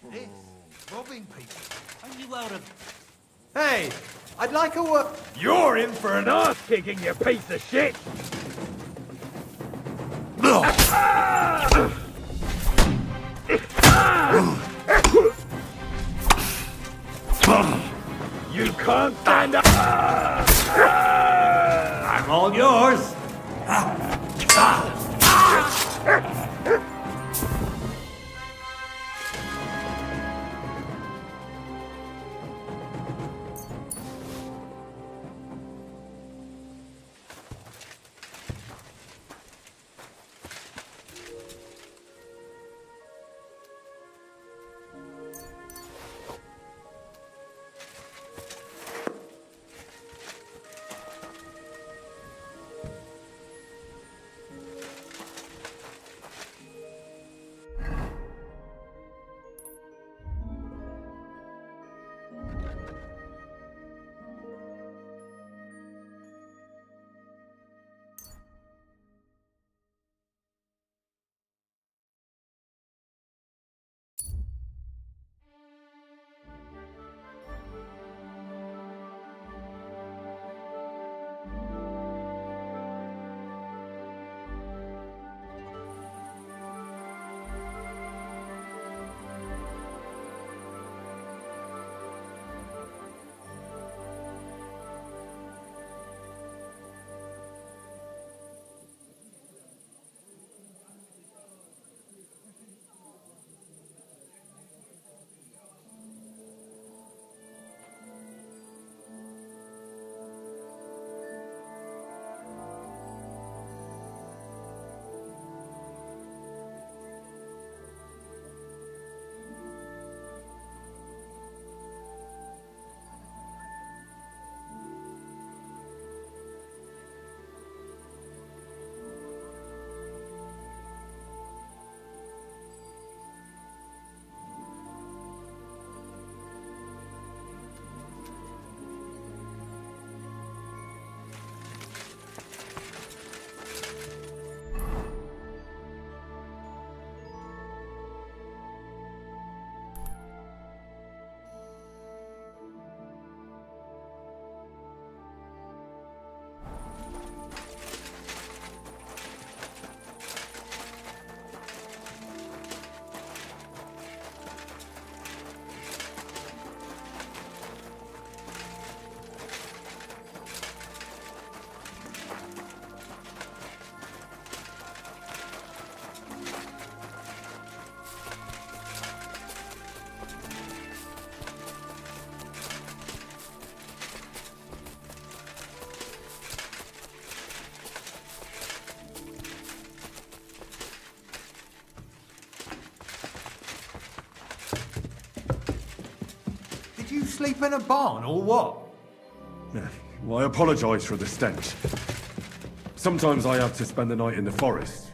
This? Robbing people? Are you out of... Hey, I'd like a word. You're in for an ass kicking, you piece of shit! You can't stand up! I'm all yours. Did you sleep in a barn or what? Well, I apologise for the stench. Sometimes I have to spend the night in the forest.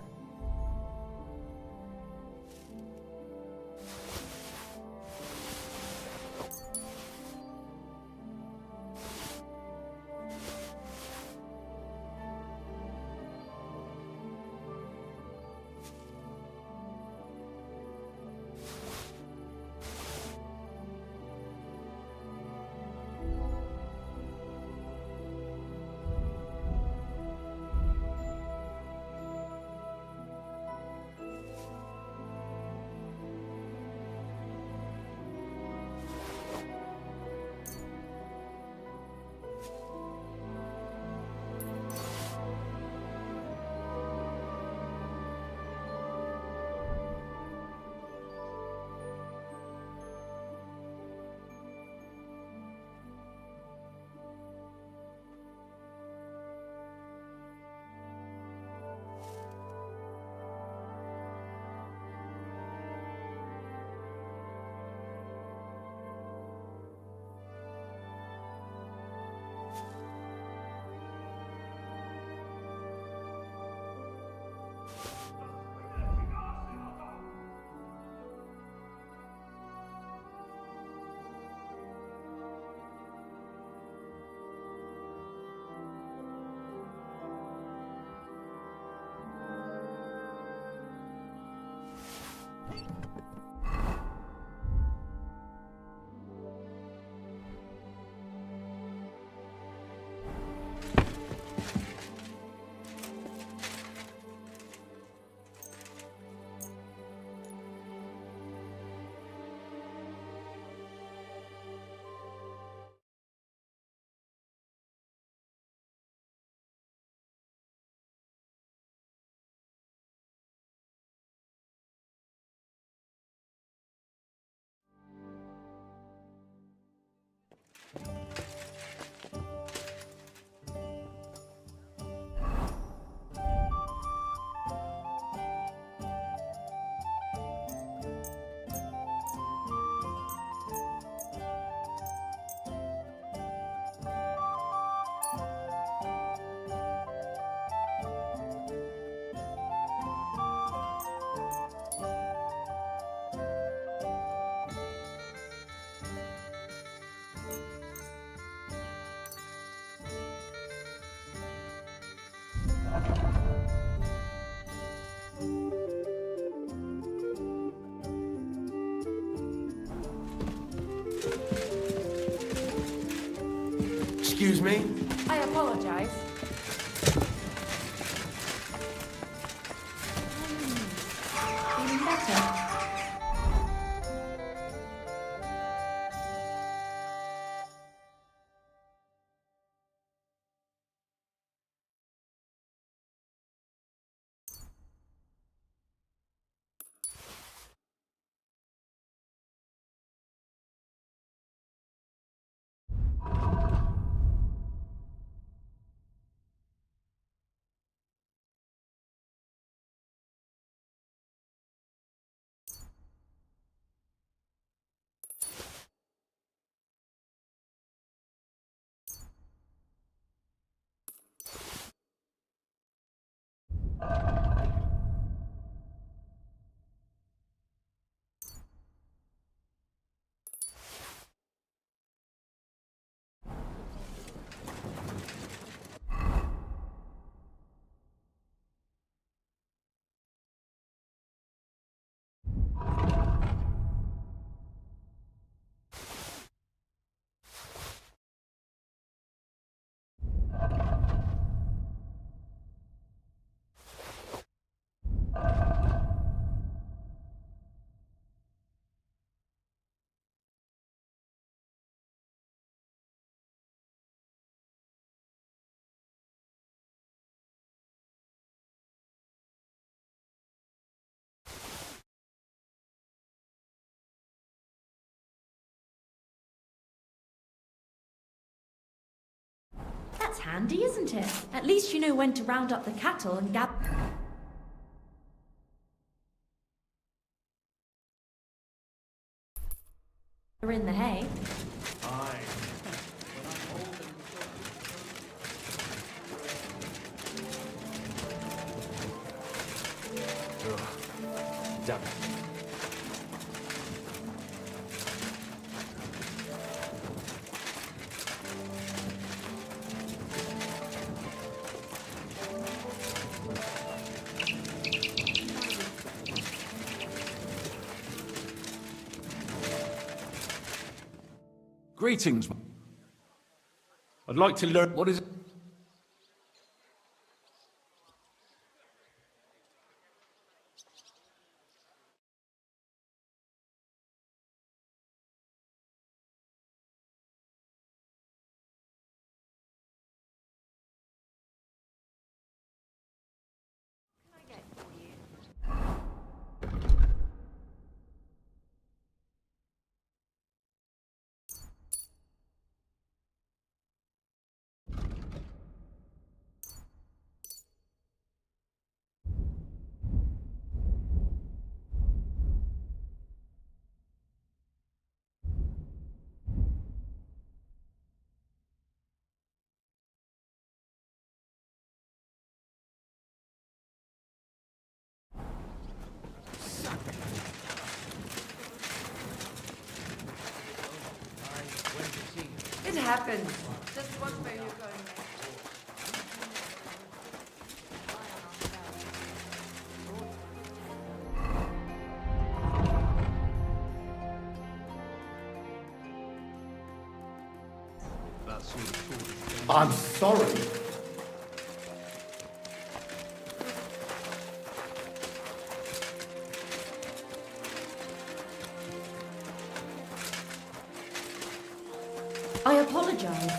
Excuse me? I apologize. Feeling better? That's handy, isn't it? At least you know when to round up the cattle and gather in the hay. Damn it. Greetings. I'd like to learn what is. It happens. Just watch where you're going next. I'm sorry. I apologize.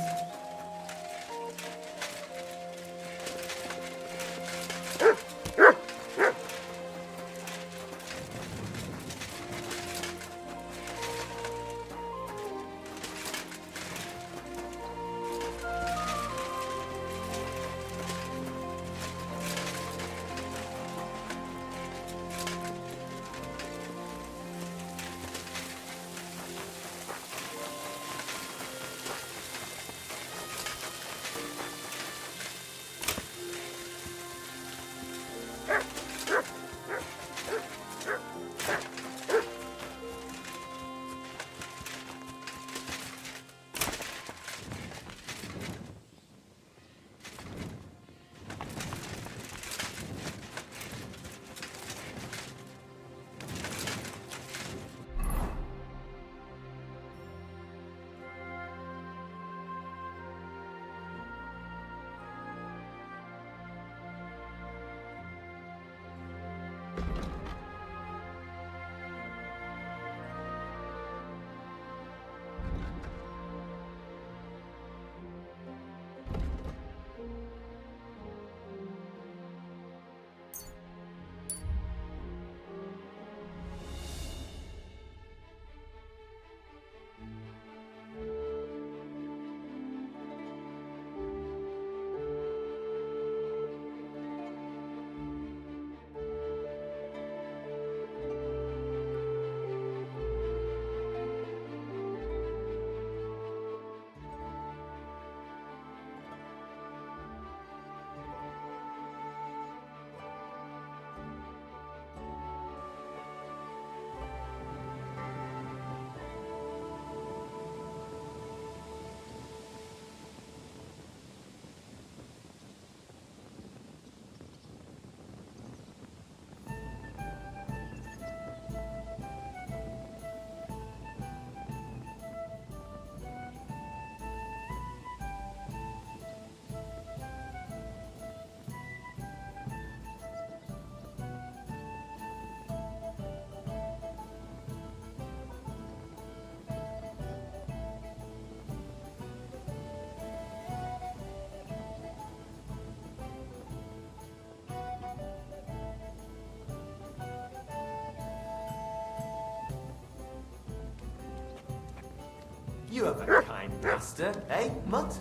You have a kind master, eh, Mutt?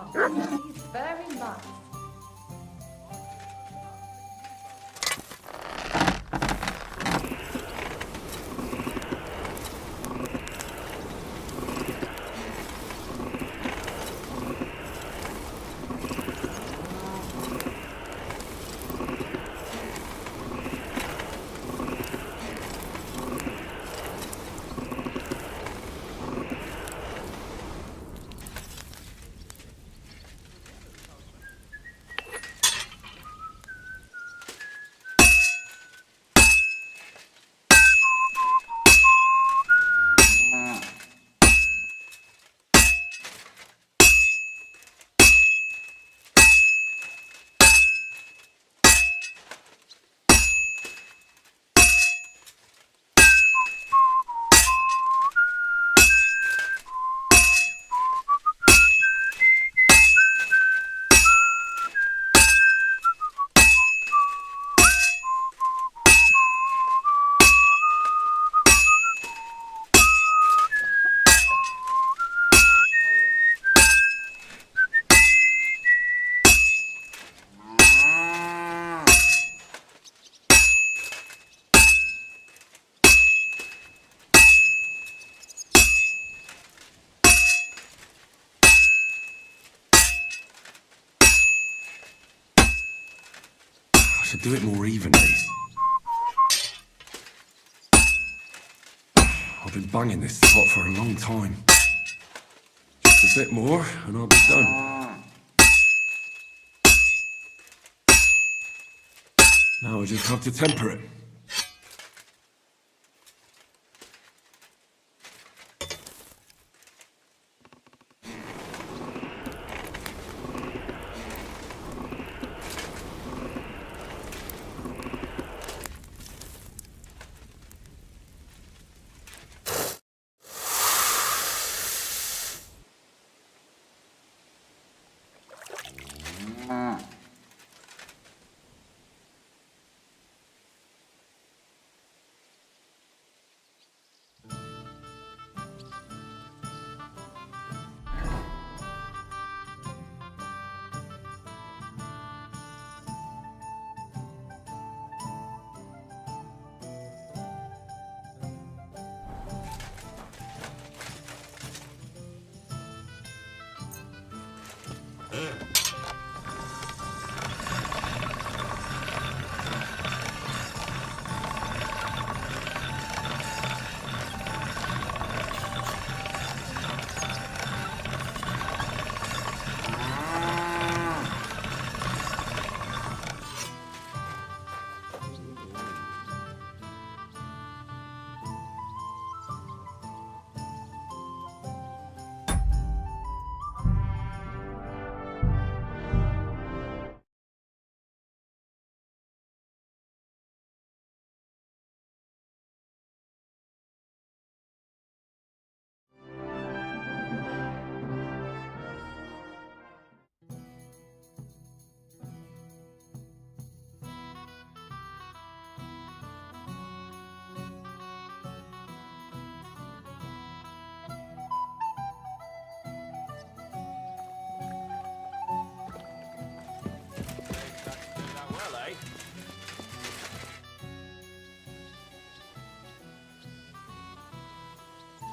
Oh, he's very nice. I should do it more evenly. I've been banging this spot for a long time. Just a bit more and I'll be done. Now I just have to temper it.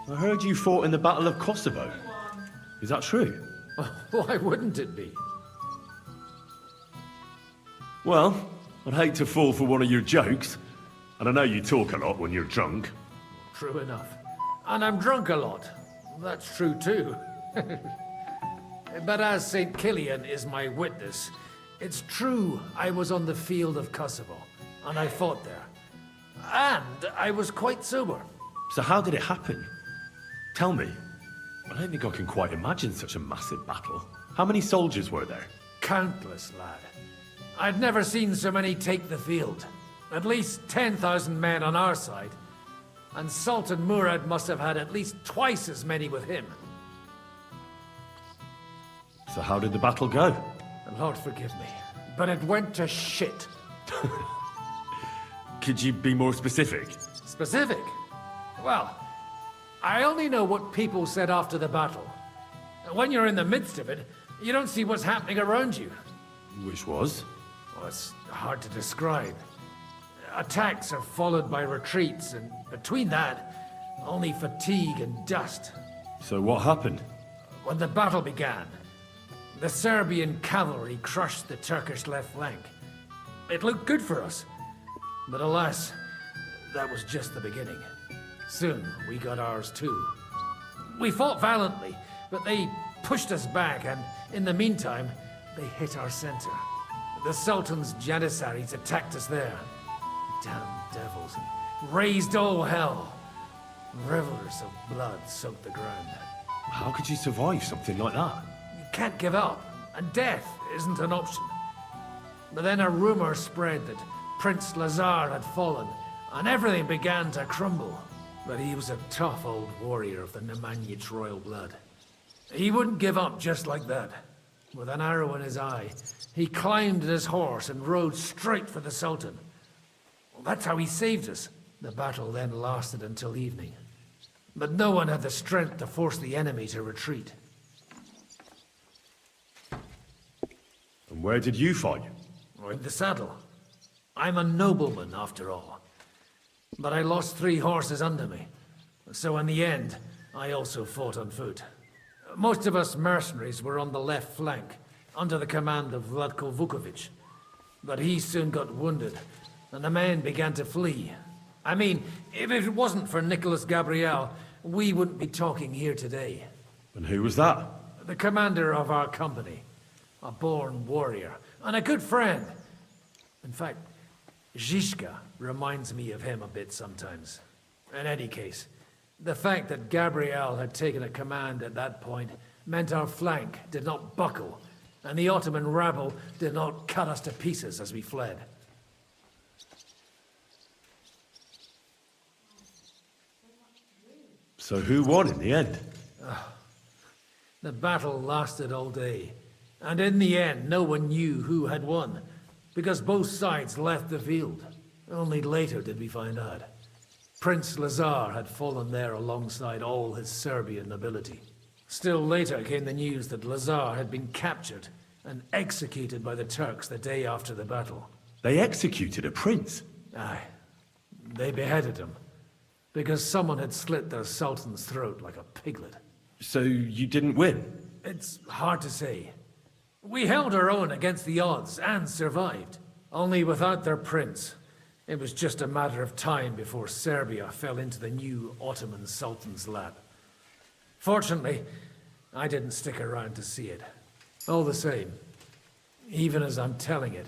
I heard you fought in the Battle of Kosovo. Is that true? Why wouldn't it be? Well, I'd hate to fall for one of your jokes. And I know you talk a lot when you're drunk. True enough. And I'm drunk a lot. That's true too. But as St. Killian is my witness, it's true I was on the field of Kosovo, and I fought there. And I was quite sober. So how did it happen? Tell me. I don't think I can quite imagine such a massive battle. How many soldiers were there? Countless, lad. I'd never seen so many take the field. At least 10,000 men on our side. And Sultan Murad must have had at least twice as many with him. So how did the battle go? Lord forgive me, but it went to shit. Could you be more specific? Specific? Well, I only know what people said after the battle. When you're in the midst of it, You don't see what's happening around you. Which was? Well, it's hard to describe. Attacks are followed by retreats, and between that, only fatigue and dust. So what happened? When the battle began, the Serbian cavalry crushed the Turkish left flank. It looked good for us, but alas, that was just the beginning. Soon, we got ours too. We fought valiantly, but they pushed us back, and in the meantime, they hit our center. The Sultan's Janissaries attacked us there. Damn devils, and raised all hell. Rivers of blood soaked the ground. How could you survive something like that? You can't give up, and death isn't an option. But then a rumor spread that Prince Lazar had fallen, and everything began to crumble. But he was a tough old warrior of the Nemanjic royal blood. He wouldn't give up just like that. With an arrow in his eye, he climbed his horse and rode straight for the Sultan. Well, that's how he saved us. The battle then lasted until evening. But no one had the strength to force the enemy to retreat. And where did you fight? Or in the saddle. I'm a nobleman, after all. But I lost 3 horses under me. So in the end, I also fought on foot. Most of us mercenaries were on the left flank, under the command of Vladko Vukovic. But he soon got wounded, and the men began to flee. I mean, if it wasn't for Nicholas Gabriel, we wouldn't be talking here today. And who was that? The commander of our company. A born warrior, and a good friend. In fact, Zizka reminds me of him a bit sometimes. In any case, the fact that Gabriel had taken a command at that point meant our flank did not buckle, and the Ottoman rabble did not cut us to pieces as we fled. So who won in the end? The battle lasted all day, and in the end no one knew who had won, because both sides left the field. Only later did we find out. Prince Lazar had fallen there alongside all his Serbian nobility. Still later came the news that Lazar had been captured and executed by the Turks the day after the battle. They executed a prince? Aye. They beheaded him, because someone had slit their sultan's throat like a piglet. So you didn't win? It's hard to say. We held our own against the odds and survived. Only without their prince, it was just a matter of time before Serbia fell into the new Ottoman Sultan's lap. Fortunately, I didn't stick around to see it. All the same, even as I'm telling it,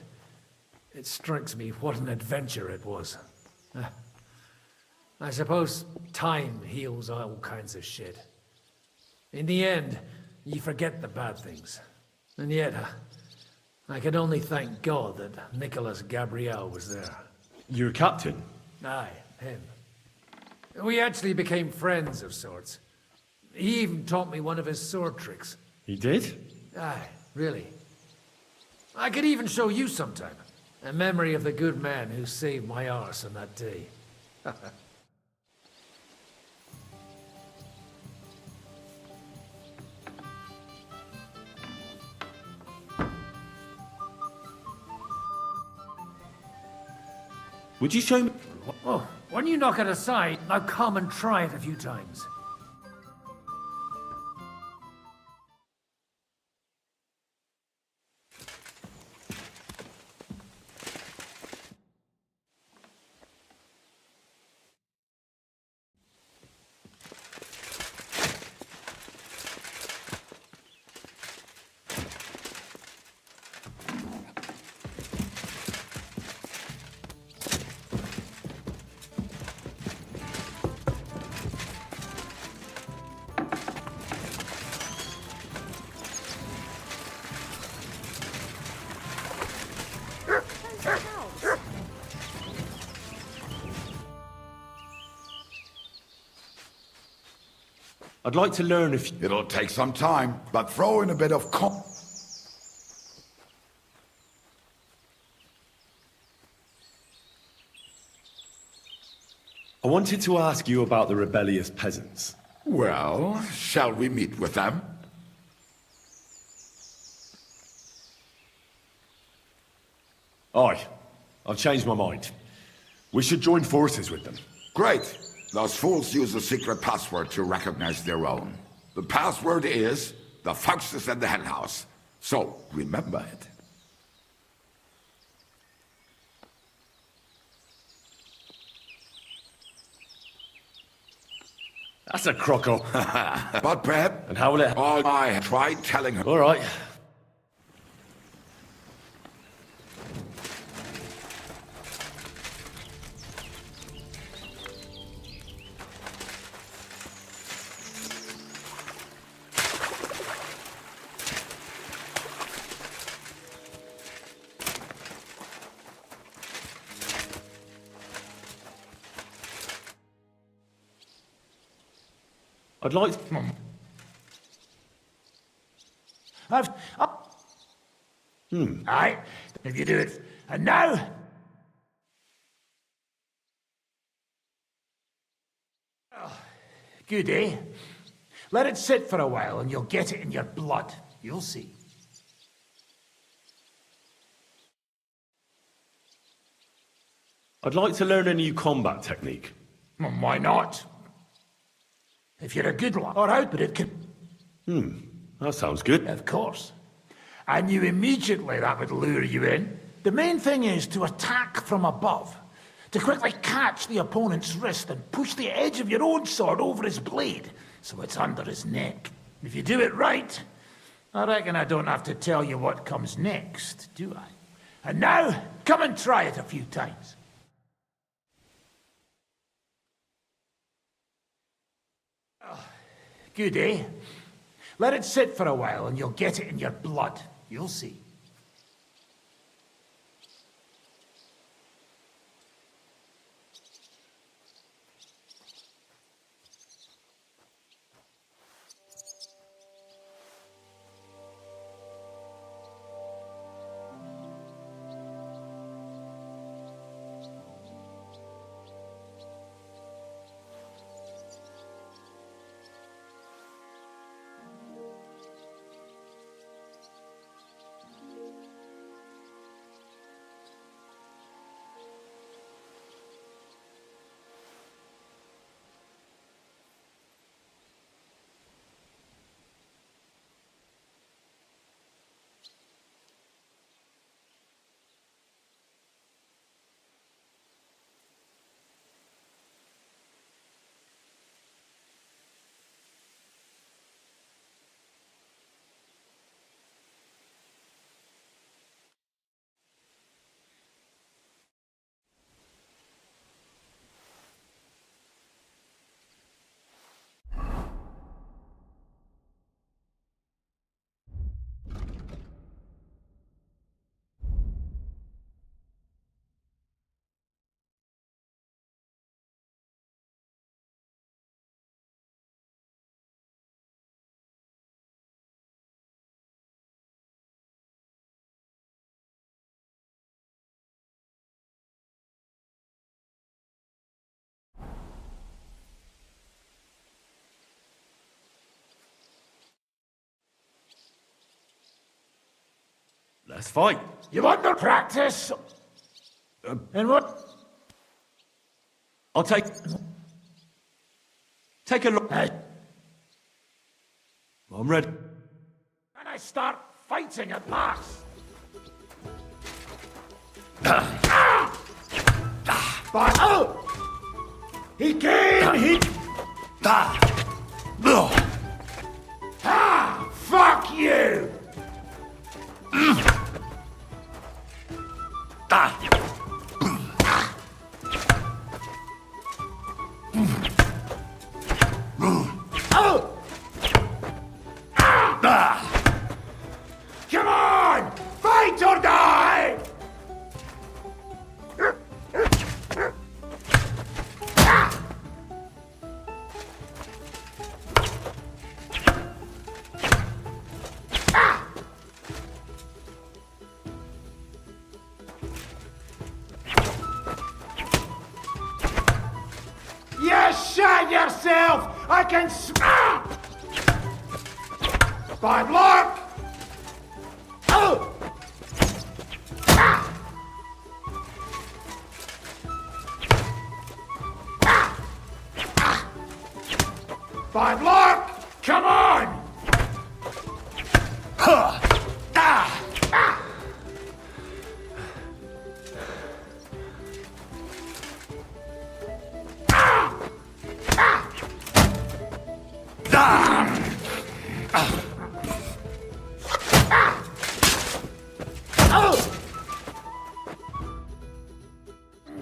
it strikes me what an adventure it was. I suppose time heals all kinds of shit. In the end, you forget the bad things. And yet, I can only thank God that Nicholas Gabriel was there. You're a captain? Aye, him. We actually became friends of sorts. He even taught me one of his sword tricks. He did? Aye, really. I could even show you sometime. A memory of the good man who saved my arse on that day. Would you show me? Oh, when you knock it aside, now come and try it a few times. I'd like to learn if It'll take some time, but throw in a bit of I wanted to ask you about the rebellious peasants. Well, shall we meet with them? Aye. I've changed my mind. We should join forces with them. Great. Those fools use a secret password to recognize their own. The password is the foxes in the henhouse. So, remember it. That's a crock up. But perhaps... And how will it... Oh, I tried telling her... All right. I'd like to... Aye, if you do it. And now... Good, eh? Let it sit for a while and you'll get it in your blood. You'll see. I'd like to learn a new combat technique. Why not? If you're a good one, or out, but it can... That sounds good. Of course. I knew immediately that would lure you in. The main thing is to attack from above. To quickly catch the opponent's wrist and push the edge of your own sword over his blade, so it's under his neck. If you do it right, I reckon I don't have to tell you what comes next, do I? And now, come and try it a few times. Good, eh? Let it sit for a while and you'll get it in your blood. You'll see. Let's fight. You want the practice? And what? I'll take a look. Hey, I'm ready. and I start fighting at last. But he came. He fuck you. Come on! Fight or die! You shot yourself! I can smell! Bad luck! Bad luck! Come on! Huh. Ah. Ah.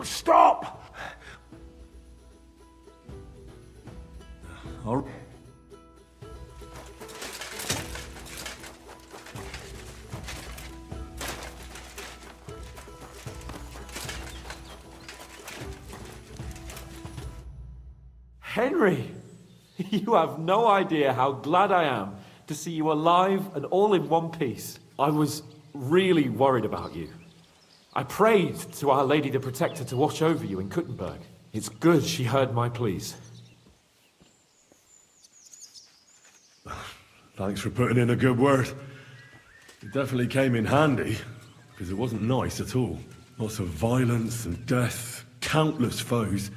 Stop! All- Henry, you have no idea how glad I am to see you alive and all in one piece. I was really worried about you. I prayed to Our Lady the Protector to watch over you in Kuttenberg. It's good she heard my pleas. Thanks for putting in a good word. It definitely came in handy, because it wasn't nice at all. Lots of violence and death, countless foes.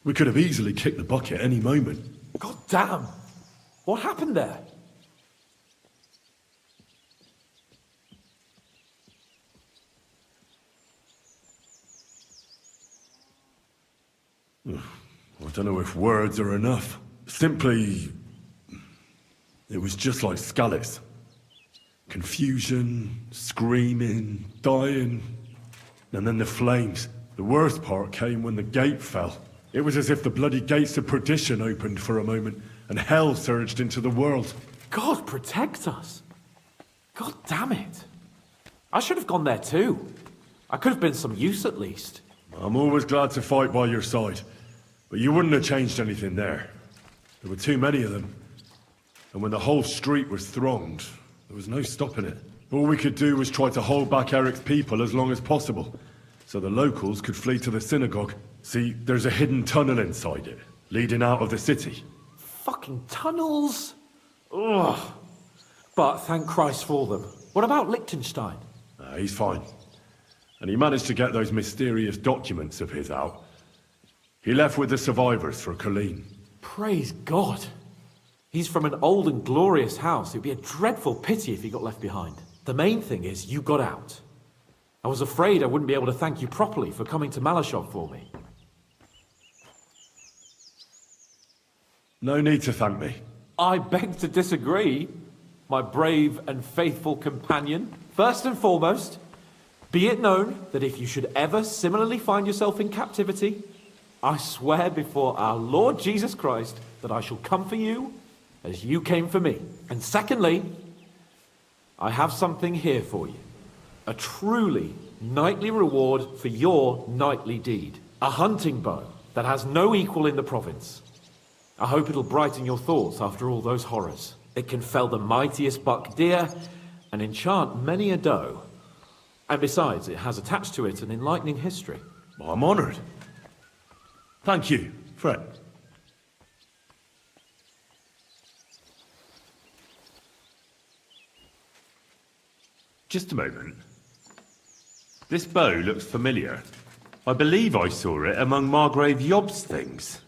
We could have easily kicked the bucket any moment. God damn! What happened there? I don't know if words are enough. Simply, it was just like Scallis. Confusion, screaming, dying, and then the flames. The worst part came when the gate fell. It was as if the bloody gates of perdition opened for a moment, and hell surged into the world. God protect us! God damn it! I should have gone there too. I could have been some use at least. I'm always glad to fight by your side, but you wouldn't have changed anything there. There were too many of them, and when the whole street was thronged, there was no stopping it. All we could do was try to hold back Eric's people as long as possible, so the locals could flee to the synagogue. See, there's a hidden tunnel inside it, leading out of the city. Fucking tunnels! Ugh. But thank Christ for them. What about Liechtenstein? He's fine. And he managed to get those mysterious documents of his out. He left with the survivors for Colleen. Praise God. He's from an old and glorious house. It'd be a dreadful pity if he got left behind. The main thing is you got out. I was afraid I wouldn't be able to thank you properly for coming to Malashov for me. No need to thank me. I beg to disagree, my brave and faithful companion. First and foremost, be it known that if you should ever similarly find yourself in captivity, I swear before our Lord Jesus Christ that I shall come for you as you came for me. And secondly, I have something here for you. A truly knightly reward for your knightly deed. A hunting bow that has no equal in the province. I hope it'll brighten your thoughts after all those horrors. It can fell the mightiest buck deer and enchant many a doe. And besides, it has attached to it an enlightening history. I'm honored. Thank you, Fred. Just a moment. This bow looks familiar. I believe I saw it among Margrave Yob's things.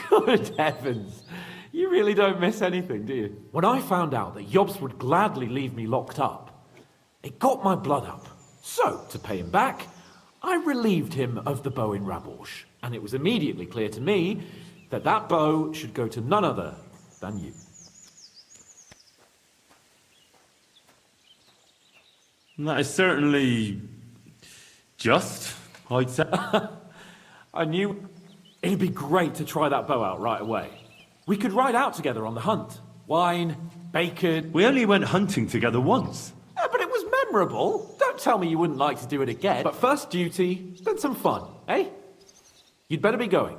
Good heavens. You really don't miss anything, do you? When I found out that Yobs would gladly leave me locked up, it got my blood up. So, to pay him back, I relieved him of the bow in Raborsh. And it was immediately clear to me that that bow should go to none other than you. That is certainly just, I'd say. I knew it'd be great to try that bow out right away. We could ride out together on the hunt. Wine, bacon. We only went hunting together once. Yeah, but it was memorable. Don't tell me you wouldn't like to do it again. But first duty, then some fun, eh? You'd better be going.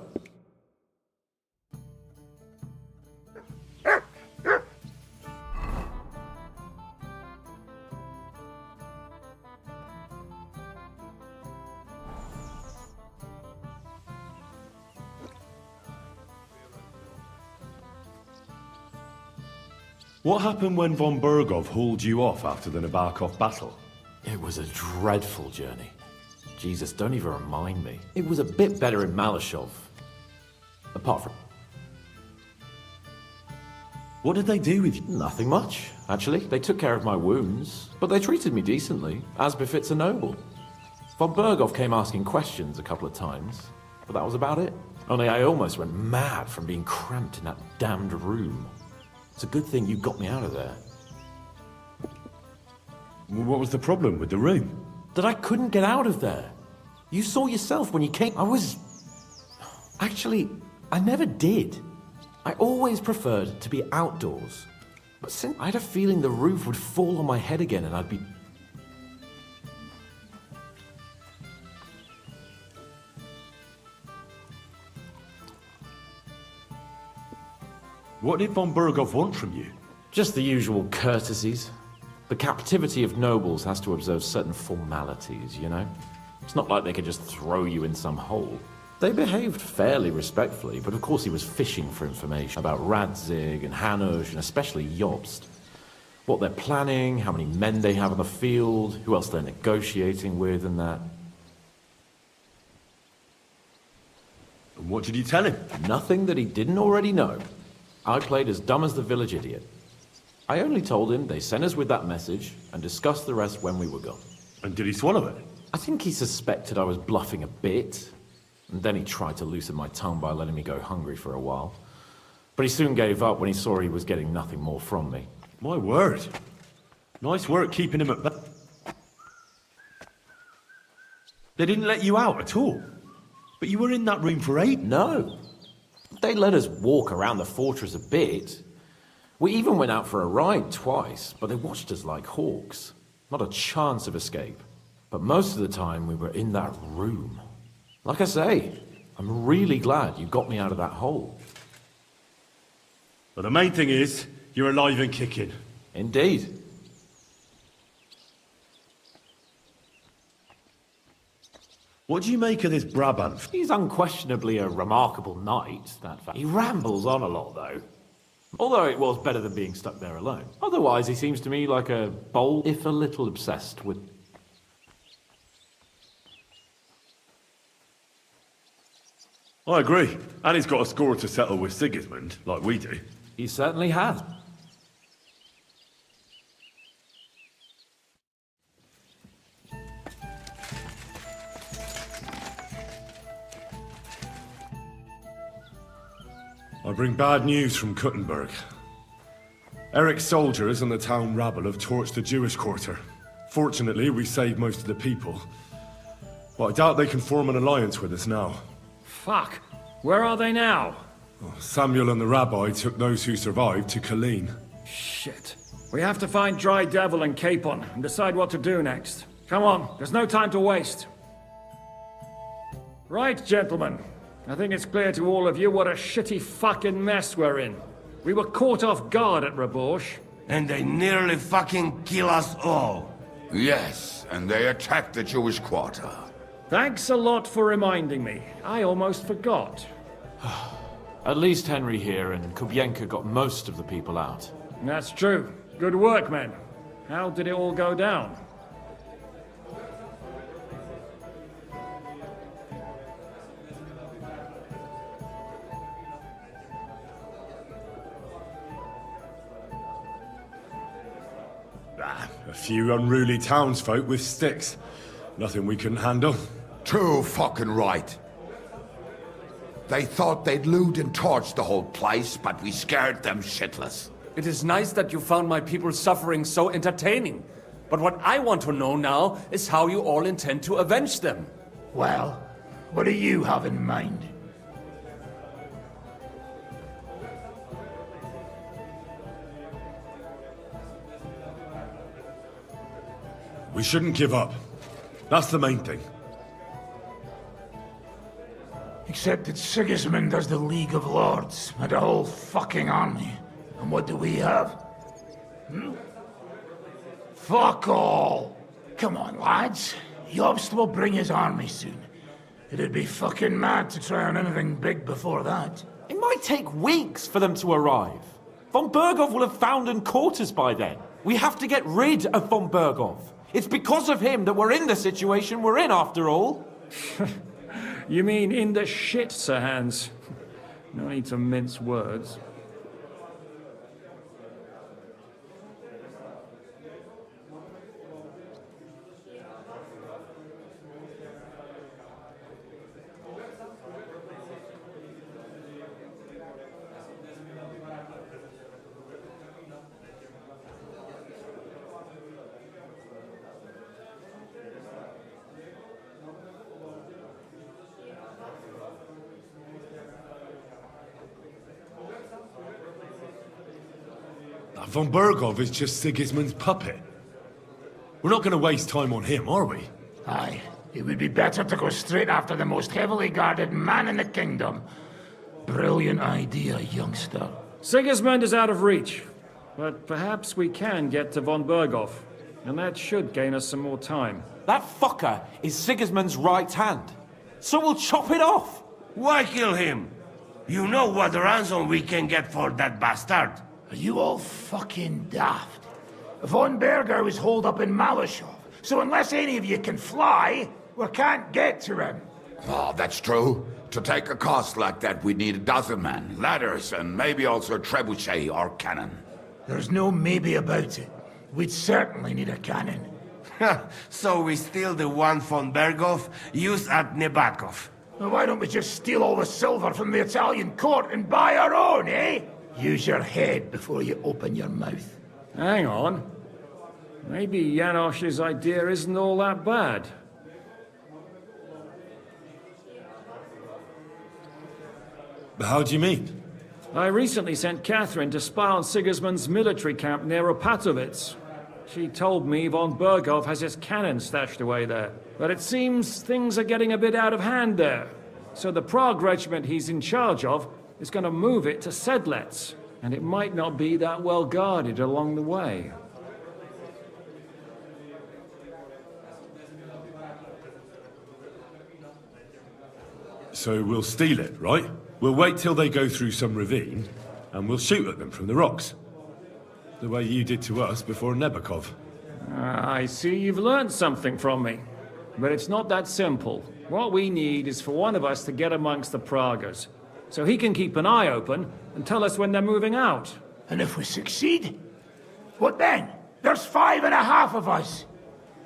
What happened when von Bergov hauled you off after the Nabokov battle? It was a dreadful journey. Jesus, don't even remind me. It was a bit better in Malashov. Apart from... What did they do with you? Nothing much, actually. They took care of my wounds, but they treated me decently, as befits a noble. Von Berghoff came asking questions a couple of times, but that was about it. Only I almost went mad from being cramped in that damned room. It's a good thing you got me out of there. What was the problem with the room? That I couldn't get out of there. You saw yourself when you came. Actually, I never did. I always preferred to be outdoors. But since I had a feeling the roof would fall on my head again and I'd be... What did von Berghoff want from you? Just the usual courtesies. The captivity of nobles has to observe certain formalities, you know? It's not like they could just throw you in some hole. They behaved fairly respectfully, but of course he was fishing for information about Radzig and Hanush and especially Jobst. What they're planning, how many men they have on the field, who else they're negotiating with and that. And what did you tell him? Nothing that he didn't already know. I played as dumb as the village idiot. I only told him they sent us with that message and discussed the rest when we were gone. And did he swallow it? I think he suspected I was bluffing a bit, and then he tried to loosen my tongue by letting me go hungry for a while. But he soon gave up when he saw he was getting nothing more from me. My word. Nice work keeping him at bay. They didn't let you out at all. But you were in that room for 8? No. They let us walk around the fortress a bit. We even went out for a ride twice, but they watched us like hawks. Not a chance of escape. But most of the time we were in that room. Like I say, I'm really glad you got me out of that hole. But the main thing is, you're alive and kicking. Indeed. What do you make of this Brabant? He's unquestionably a remarkable knight, that fact. He rambles on a lot, though. Although it was better than being stuck there alone. Otherwise, he seems to me like a bold, if a little obsessed with... I agree. And he's got a score to settle with Sigismund, like we do. He certainly has. I bring bad news from Kuttenberg. Eric's soldiers and the town rabble have torched the Jewish quarter. Fortunately, we saved most of the people. But I doubt they can form an alliance with us now. Fuck. Where are they now? Samuel and the rabbi took those who survived to Colleen. Shit. We have to find Dry Devil and Capon and decide what to do next. Come on, there's no time to waste. Right, gentlemen. I think it's clear to all of you what a shitty fucking mess we're in. We were caught off guard at Rabosh. And they nearly fucking kill us all. Yes, and they attacked the Jewish quarter. Thanks a lot for reminding me. I almost forgot. At least Henry here and Kubienka got most of the people out. That's true. Good work, men. How did it all go down? A few unruly townsfolk with sticks. Nothing we couldn't handle. Too fucking right. They thought they'd loot and torch the whole place, but we scared them shitless. It is nice that you found my people's suffering so entertaining. But what I want to know now is how you all intend to avenge them. Well, what do you have in mind? We shouldn't give up. That's the main thing. Except that Sigismund has the League of Lords and a whole fucking army. And what do we have? Fuck all! Come on, lads. Jobst will bring his army soon. It'd be fucking mad to try on anything big before that. It might take weeks for them to arrive. Von Berghoff will have found and caught us by then. We have to get rid of Von Berghoff. It's because of him that we're in the situation we're in, after all. You mean in the shit, Sir Hans? No need to mince words. Von Bergov is just Sigismund's puppet. We're not going to waste time on him, are we? Aye, it would be better to go straight after the most heavily guarded man in the kingdom. Brilliant idea, youngster. Sigismund is out of reach, but perhaps we can get to von Bergov, and that should gain us some more time. That fucker is Sigismund's right hand. So we'll chop it off. Why kill him? You know what ransom we can get for that bastard. Are you all fucking daft? Von Berger was holed up in Malashov, so unless any of you can fly, we can't get to him. Oh, that's true. To take a cost like that, we need a dozen men, ladders, and maybe also a trebuchet or cannon. There's no maybe about it. We'd certainly need a cannon. So we steal the one von Bergov used at Nebakov. Well, why don't we just steal all the silver from the Italian court and buy our own, eh? Use your head before you open your mouth. Hang on. Maybe Janosch's idea isn't all that bad. How do you mean? I recently sent Catherine to spy on Sigismund's military camp near Opatovitz. She told me von Bergov has his cannon stashed away there. But it seems things are getting a bit out of hand there. So the Prague regiment he's in charge of is going to move it to Sedlec. And it might not be that well guarded along the way. So we'll steal it, right? We'll wait till they go through some ravine, and we'll shoot at them from the rocks. The way you did to us before Nebakov. I see you've learned something from me. But it's not that simple. What we need is for one of us to get amongst the Praguers, so he can keep an eye open and tell us when they're moving out. And if we succeed, what then? There's 5.5 of us.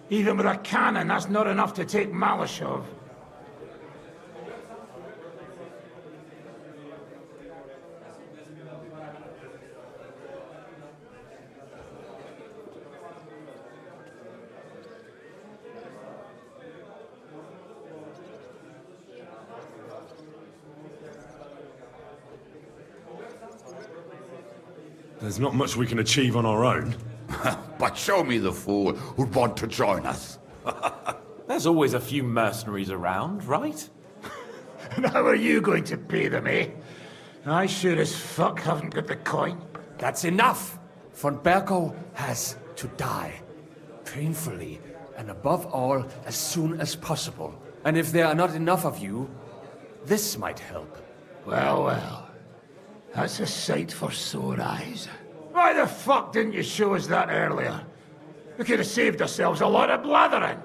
Even with a cannon, that's not enough to take Malashov. There's not much we can achieve on our own. But show me the fool who'd want to join us. There's always a few mercenaries around, right? And how are you going to pay them, eh? I sure as fuck haven't got the coin. That's enough! Von Bergov has to die. Painfully, and above all, as soon as possible. And if there are not enough of you, this might help. Well, well. That's a sight for sore eyes. Why the fuck didn't you show us that earlier? We could have saved ourselves a lot of blathering.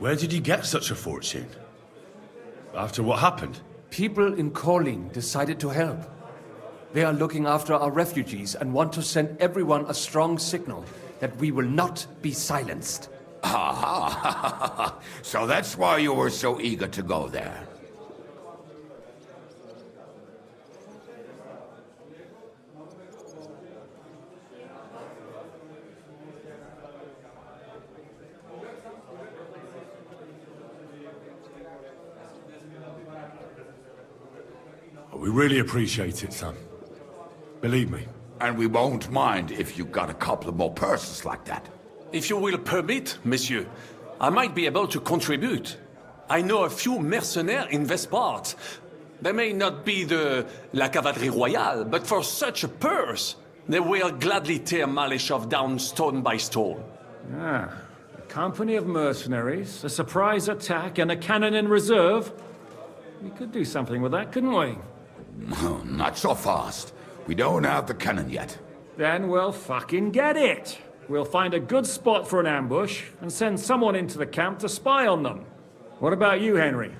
Where did you get such a fortune? After what happened? People in Kolin decided to help. They are looking after our refugees and want to send everyone a strong signal that we will not be silenced. Ah, so that's why you were so eager to go there. We really appreciate it, son. Believe me. And we won't mind if you got a couple more purses like that. If you will permit, monsieur, I might be able to contribute. I know a few mercenaires in this part. They may not be la cavalerie royale, but for such a purse, they will gladly tear Malashov down stone by stone. Ah, a company of mercenaries, a surprise attack, and a cannon in reserve. We could do something with that, couldn't we? No, not so fast. We don't have the cannon yet. Then we'll fucking get it. We'll find a good spot for an ambush and send someone into the camp to spy on them. What about you, Henry?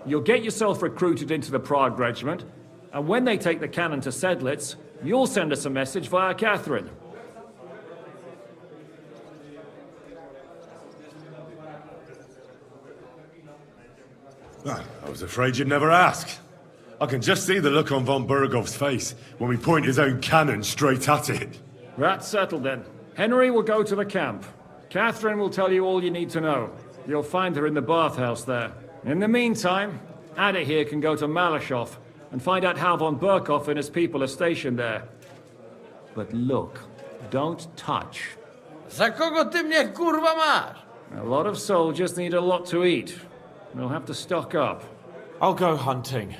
You'll get yourself recruited into the Prague regiment, and when they take the cannon to Sedlec, you'll send us a message via Catherine. I was afraid you'd never ask. I can just see the look on von Bergov's face when we point his own cannon straight at it. That's settled then. Henry will go to the camp. Catherine will tell you all you need to know. You'll find her in the bathhouse there. In the meantime, Ada here can go to Malashov and find out how von Burkhoff and his people are stationed there. But look, don't touch. Za kogo ty mnie kurwa masz? A lot of soldiers need a lot to eat. We'll have to stock up. I'll go hunting.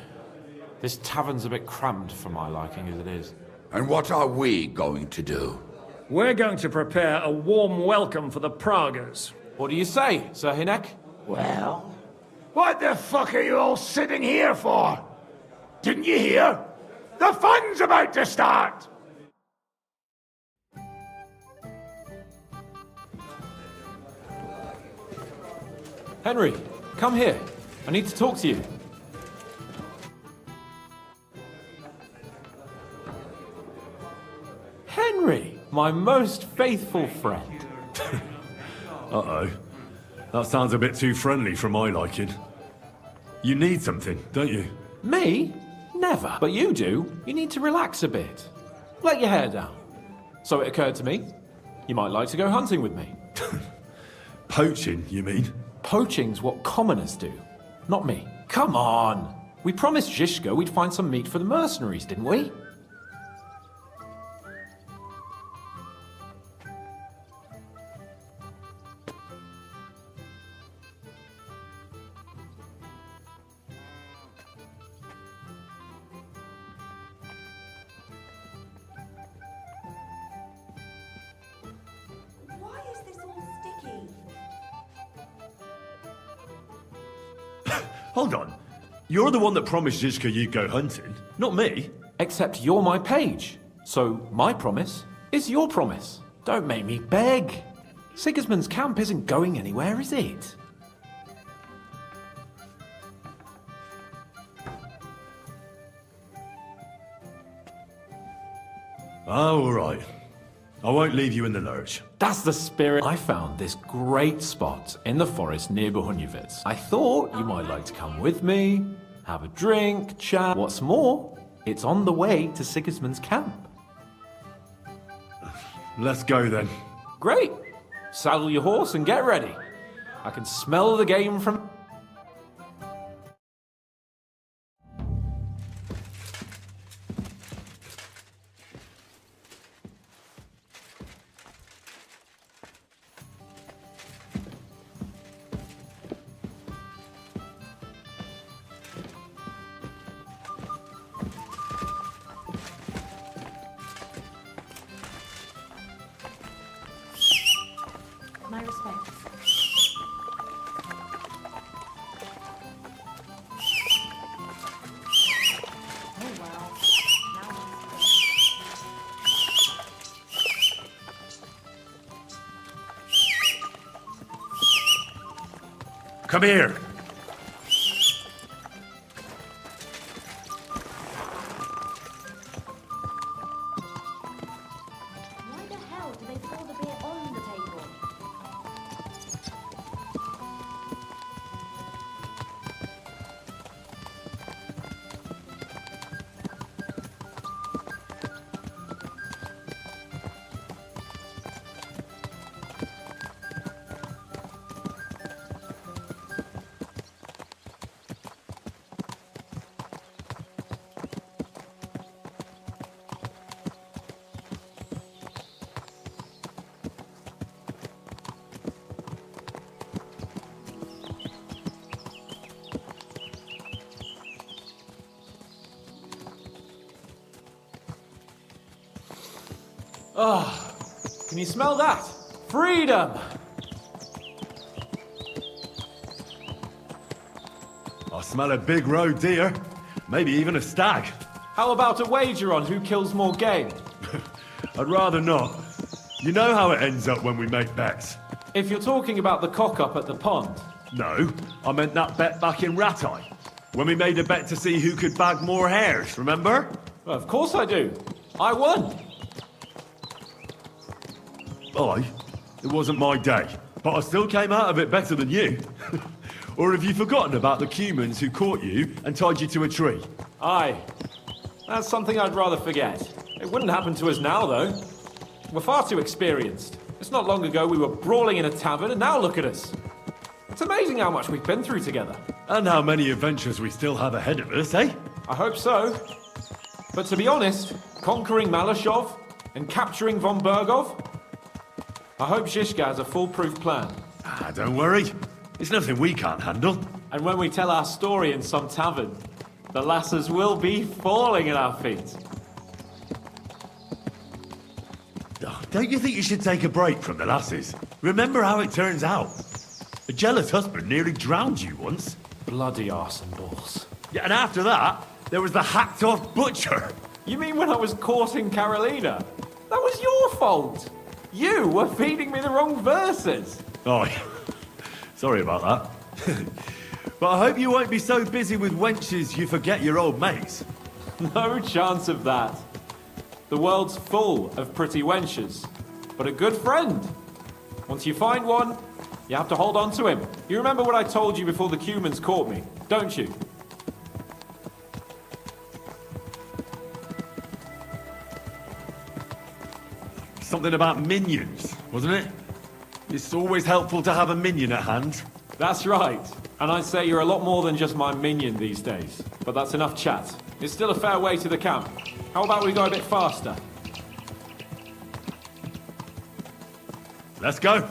This tavern's a bit crammed for my liking as it is. And what are we going to do? We're going to prepare a warm welcome for the Pragas. What do you say, Sir Hinek? Well, what the fuck are you all sitting here for? Didn't you hear? The fun's about to start! Henry, come here. I need to talk to you. Henry, my most faithful friend. Uh-oh. That sounds a bit too friendly for my liking. You need something, don't you? Me? Never. But you do. You need to relax a bit. Let your hair down. So it occurred to me, you might like to go hunting with me. Poaching, you mean? Poaching's what commoners do, not me. Come on! We promised Zhishka we'd find some meat for the mercenaries, didn't we? Why is this all sticky? Hold on. You're the one that promised Zizka you'd go hunting, not me. Except you're my page. So my promise is your promise. Don't make me beg. Sigismund's camp isn't going anywhere, is it? Oh, all right. I won't leave you in the lurch. That's the spirit. I found this great spot in the forest near Bohunjevitz. I thought you might like to come with me, have a drink, chat. What's more, it's on the way to Sigismund's camp. Let's go then. Great. Saddle your horse and get ready. I can smell the game from... My respects. Oh wow. Now Come here. why the hell do they pour the beer on the table? Ah, can you smell that? Freedom! I smell a big roe deer. Maybe even a stag. How about a wager on who kills more game? I'd rather not. You know how it ends up when we make bets. If you're talking about the cock-up at the pond. No, I meant that bet back in Ratai. When we made a bet to see who could bag more hares, remember? Well, of course I do. I won. It wasn't my day, but I still came out of it better than you. Or have you forgotten about the Cumans who caught you and tied you to a tree? Aye. That's something I'd rather forget. It wouldn't happen to us now, though. We're far too experienced. It's not long ago we were brawling in a tavern, and now look at us. It's amazing how much we've been through together. And how many adventures we still have ahead of us, eh? I hope so. But to be honest, conquering Malashov and capturing von Bergov, I hope Zhishka has a foolproof plan. Ah, don't worry. It's nothing we can't handle. And when we tell our story in some tavern, the lasses will be falling at our feet. Oh, don't you think you should take a break from the lasses? Remember how it turns out. A jealous husband nearly drowned you once. Bloody arse and balls. Yeah, and after that, there was the hacked-off butcher. You mean when I was courting Carolina? That was your fault. You were feeding me the wrong verses. Oh, sorry about that. But I hope you won't be so busy with wenches you forget your old mates. No chance of that. The world's full of pretty wenches, but a good friend. Once you find one, you have to hold on to him. You remember what I told you before the Cumans caught me, don't you? Something about minions, wasn't it? It's always helpful to have a minion at hand. That's right. And I'd say you're a lot more than just my minion these days. But that's enough chat. It's still a fair way to the camp. How about we go a bit faster? Let's go.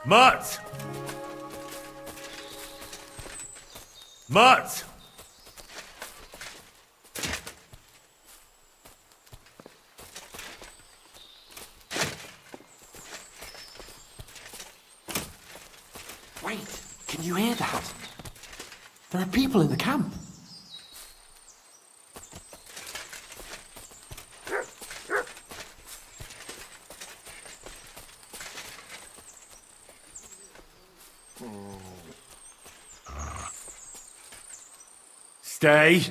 Mutt! Mutt! Wait, can you hear that? There are people in the camp. Stay.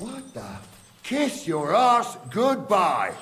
What the? Kiss your ass goodbye.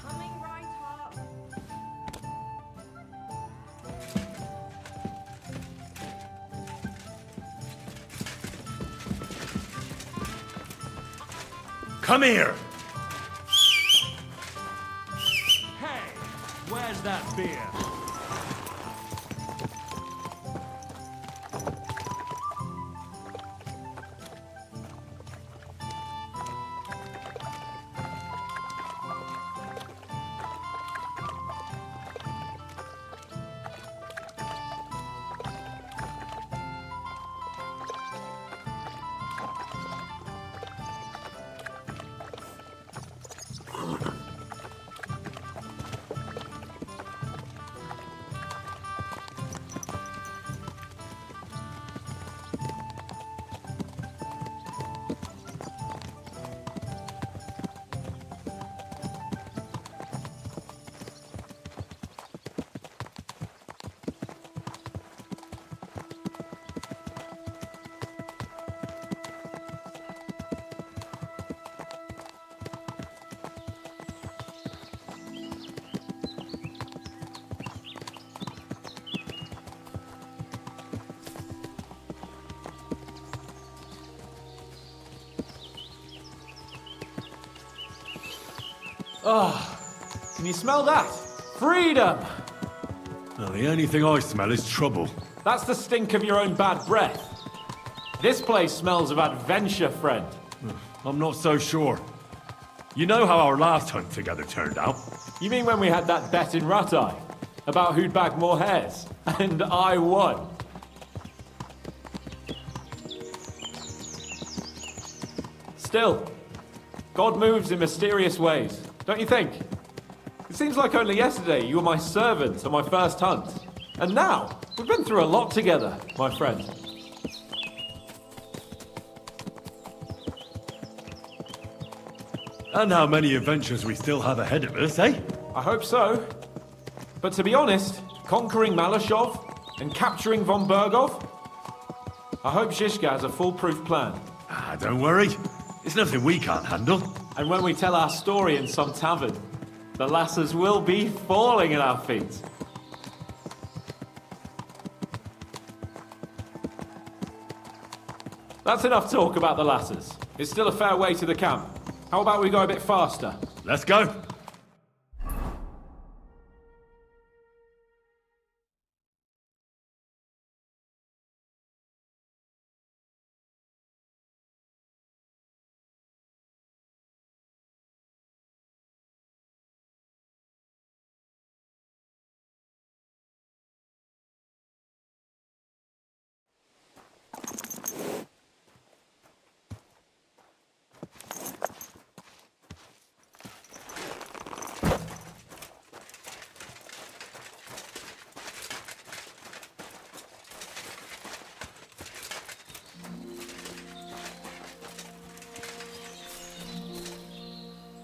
Coming right up. Come here! Hey, where's that beer? Can you smell that? Freedom! Now, the only thing I smell is trouble. That's the stink of your own bad breath. This place smells of adventure, friend. I'm not so sure. You know how our last hunt together turned out? You mean when we had that bet in Rattay? About who'd bag more hares? And I won. Still, God moves in mysterious ways, don't you think? It seems like only yesterday you were my servant on my first hunt. And now, we've been through a lot together, my friend. And how many adventures we still have ahead of us, eh? I hope so. But to be honest, conquering Malashov and capturing von Bergov, I hope Zhizka has a foolproof plan. Ah, don't worry. It's nothing we can't handle. And when we tell our story in some tavern, the lasses will be falling at our feet. That's enough talk about the lasses. It's still a fair way to the camp. How about we go a bit faster? Let's go.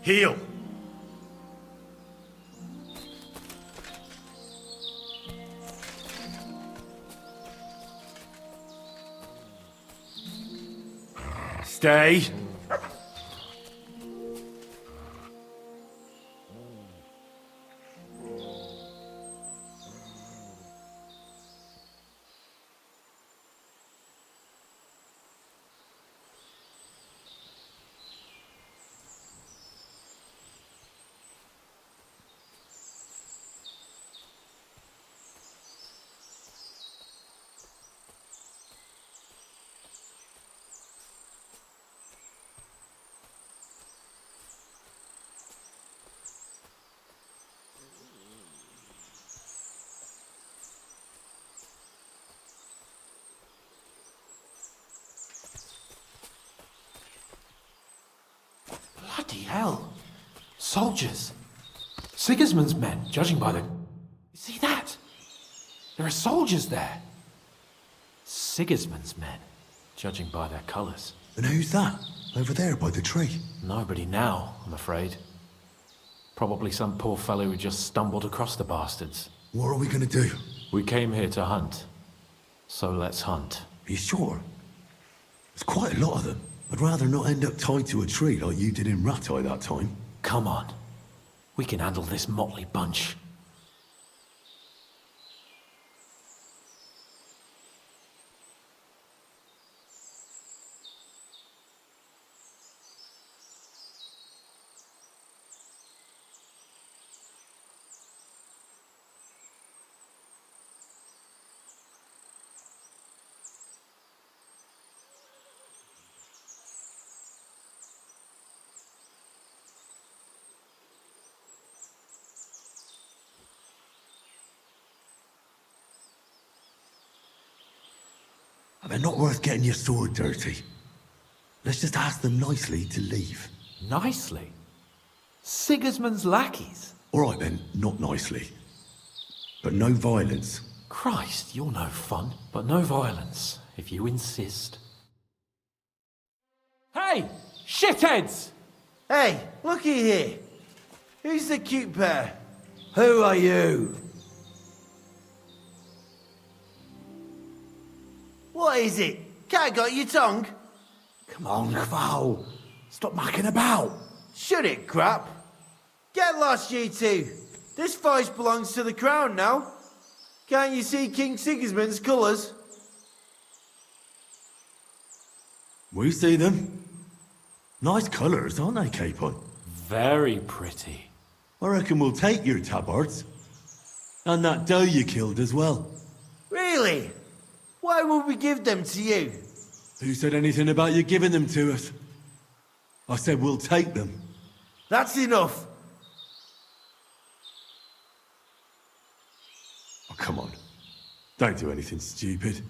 Heal. Stay. Bloody hell. Soldiers. Sigismund's men, judging by the... See that? There are soldiers there. Sigismund's men, judging by their colours. And who's that? Over there by the tree? Nobody now, I'm afraid. Probably some poor fellow who just stumbled across the bastards. What are we gonna do? We came here to hunt. So let's hunt. Are you sure? There's quite a lot of them. I'd rather not end up tied to a tree like you did in Rattay that time. Come on. We can handle this motley bunch. They're not worth getting your sword dirty. Let's just ask them nicely to leave. Nicely? Sigismund's lackeys? All right then, not nicely. But no violence. Christ, you're no fun. But no violence, if you insist. Hey! Shitheads! Hey, looky here. Who's the cute pair? Who are you? What is it? Cat got your tongue? Come on, Kval. Stop mucking about. Shut it, crap. Get lost, you two. This voice belongs to the crown now. Can't you see King Sigismund's colours? We see them. Nice colours, aren't they, Capon? Very pretty. I reckon we'll take your tabards. And that doe you killed as well. Really? Why would we give them to you? Who said anything about you giving them to us? I said we'll take them. That's enough. Oh, come on. Don't do anything stupid.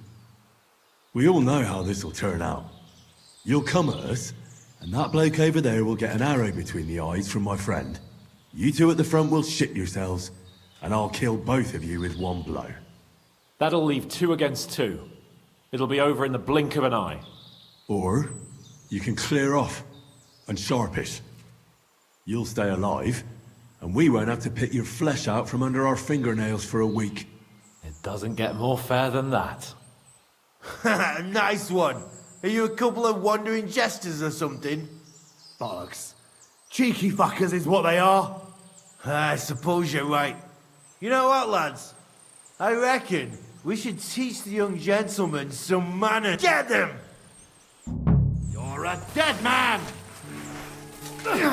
We all know how this'll turn out. You'll come at us, and that bloke over there will get an arrow between the eyes from my friend. You two at the front will shit yourselves, and I'll kill both of you with one blow. That'll leave 2 against 2. It'll be over in the blink of an eye. Or you can clear off and sharpish. You'll stay alive, and we won't have to pick your flesh out from under our fingernails for a week. It doesn't get more fair than that. Nice one. Are you a couple of wandering jesters or something? Bollocks. Cheeky fuckers is what they are. I suppose you're right. You know what, lads? I reckon we should teach the young gentlemen some manners. Get them! You're a dead man! You'll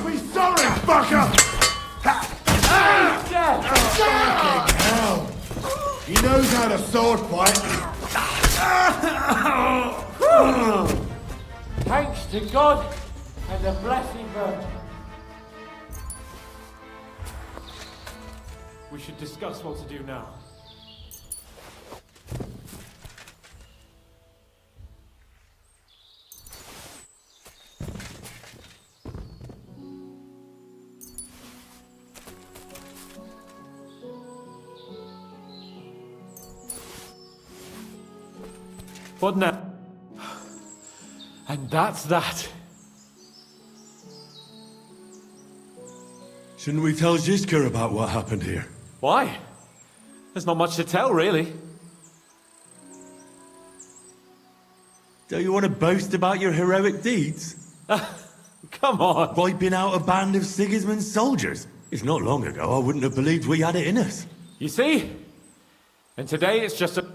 be sorry, fucker! Fucking hell! He knows how to sword fight. Thanks to God and the Blessed Virgin. We should discuss what to do now. What now? And that's that. Shouldn't we tell Zizka about what happened here? Why? There's not much to tell, really. Don't you want to boast about your heroic deeds? Come on. Wiping out a band of Sigismund's soldiers. It's not long ago I wouldn't have believed we had it in us. You see? And today it's just a...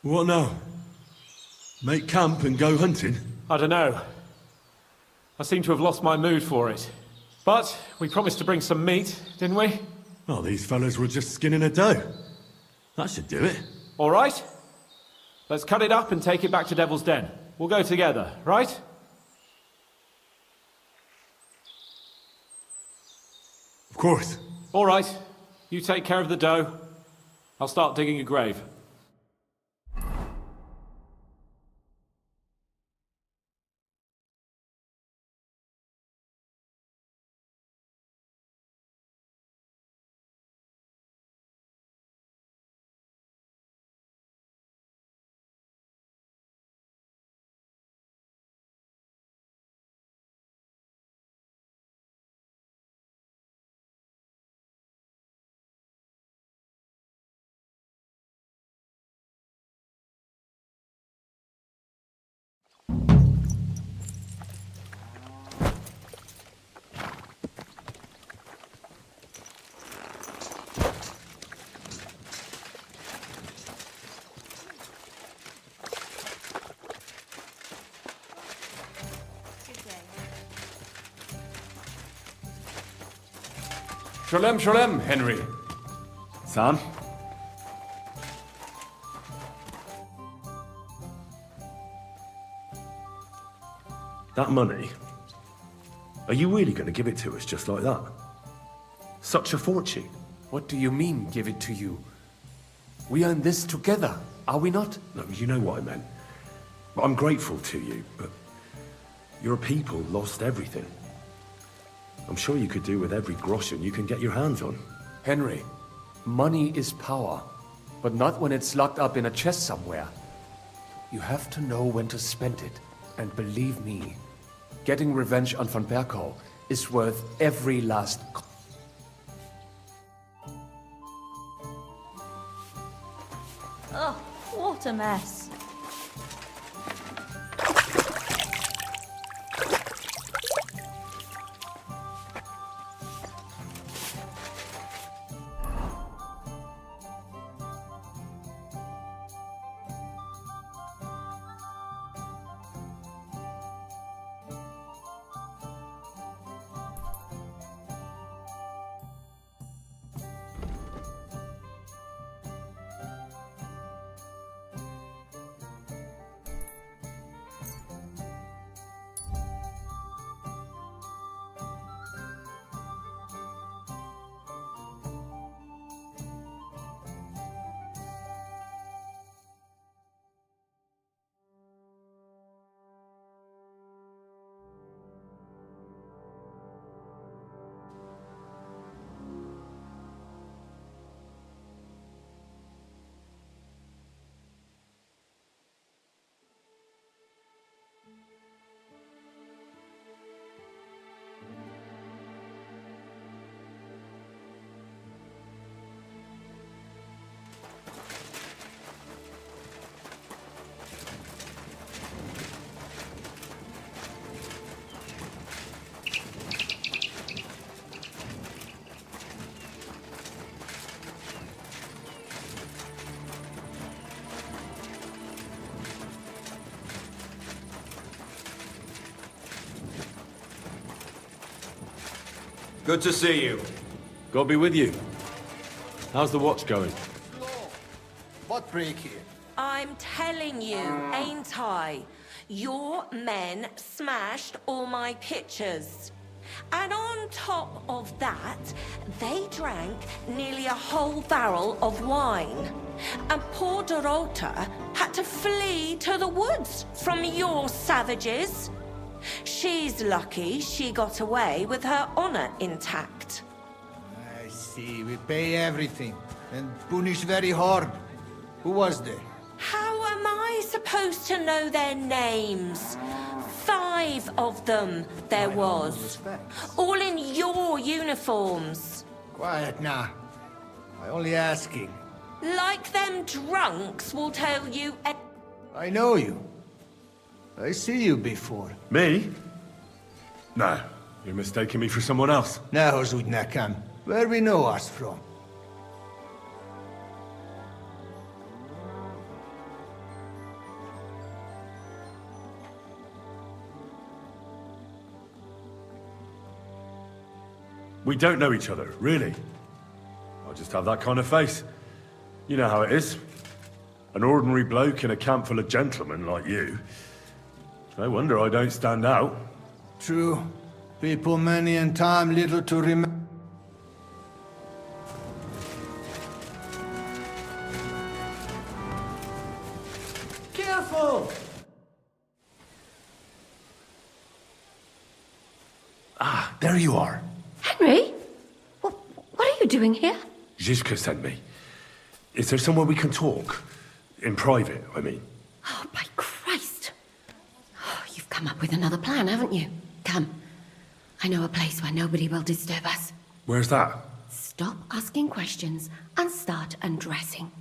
What now? Make camp and go hunting? I don't know. I seem to have lost my mood for it. But we promised to bring some meat, didn't we? Oh, these fellas were just skinning a doe. That should do it. All right. Let's cut it up and take it back to Devil's Den. We'll go together, right? Of course. All right. You take care of the doe. I'll start digging a grave. Shalom, shalom, Henry. Sam? That money? Are you really going to give it to us just like that? Such a fortune. What do you mean, give it to you? We are in this together, are we not? No, you know what I meant. I'm grateful to you, but your people lost everything. I'm sure you could do with every groschen you can get your hands on. Henry, money is power, but not when it's locked up in a chest somewhere. You have to know when to spend it, and believe me, getting revenge on von Berkow is worth every last... Ugh, what a mess. Good to see you. God be with you. How's the watch going? What break here? I'm telling you, ain't I? Your men smashed all my pictures. And on top of that, they drank nearly a whole barrel of wine. And poor Dorota had to flee to the woods from your savages. She's lucky she got away with her honor intact. I see. We pay everything and punish very hard. Who was there? How am I supposed to know their names? 5 of them there was. All in your uniforms. Quiet now. I only asking. Like them drunks will tell you. I know you. I see you before. Me? No, you're mistaking me for someone else. Now, Zudnakan, where we know us from? We don't know each other, really. I just have that kind of face. You know how it is. An ordinary bloke in a camp full of gentlemen like you. No wonder I don't stand out. True. People many and time little to remember. Careful! Ah, there you are. Henry? What are you doing here? Zizka sent me. Is there somewhere we can talk? In private, I mean. Oh, by Christ. Oh, you've come up with another plan, haven't you? Come. I know a place where nobody will disturb us. Where's that? Stop asking questions and start undressing.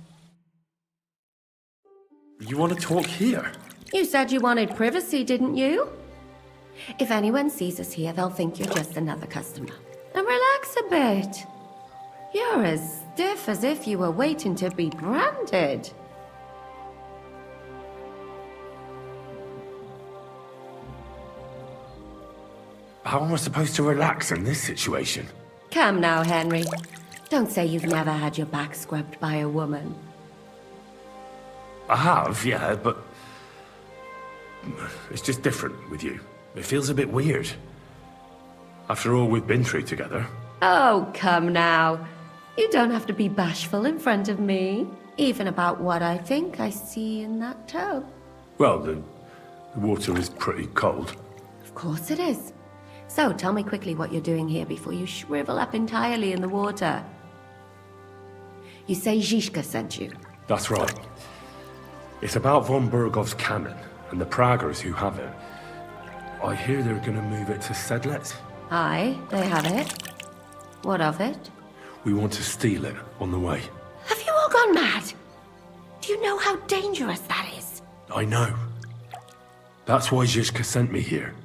You want to talk here? You said you wanted privacy, didn't you? If anyone sees us here, they'll think you're just another customer. Now relax a bit. You're as stiff as if you were waiting to be branded. How am I supposed to relax in this situation? Come now, Henry. Don't say you've never had your back scrubbed by a woman. I have, yeah, but... it's just different with you. It feels a bit weird. After all we've been through together. Oh, come now. You don't have to be bashful in front of me. Even about what I think I see in that tub. Well, the water is pretty cold. Of course it is. So, tell me quickly what you're doing here before you shrivel up entirely in the water. You say Zizka sent you? That's right. It's about von Bergov's cannon and the Praggers who have it. I hear they're gonna move it to Sedlec. Aye, they have it. What of it? We want to steal it on the way. Have you all gone mad? Do you know how dangerous that is? I know. That's why Zizka sent me here.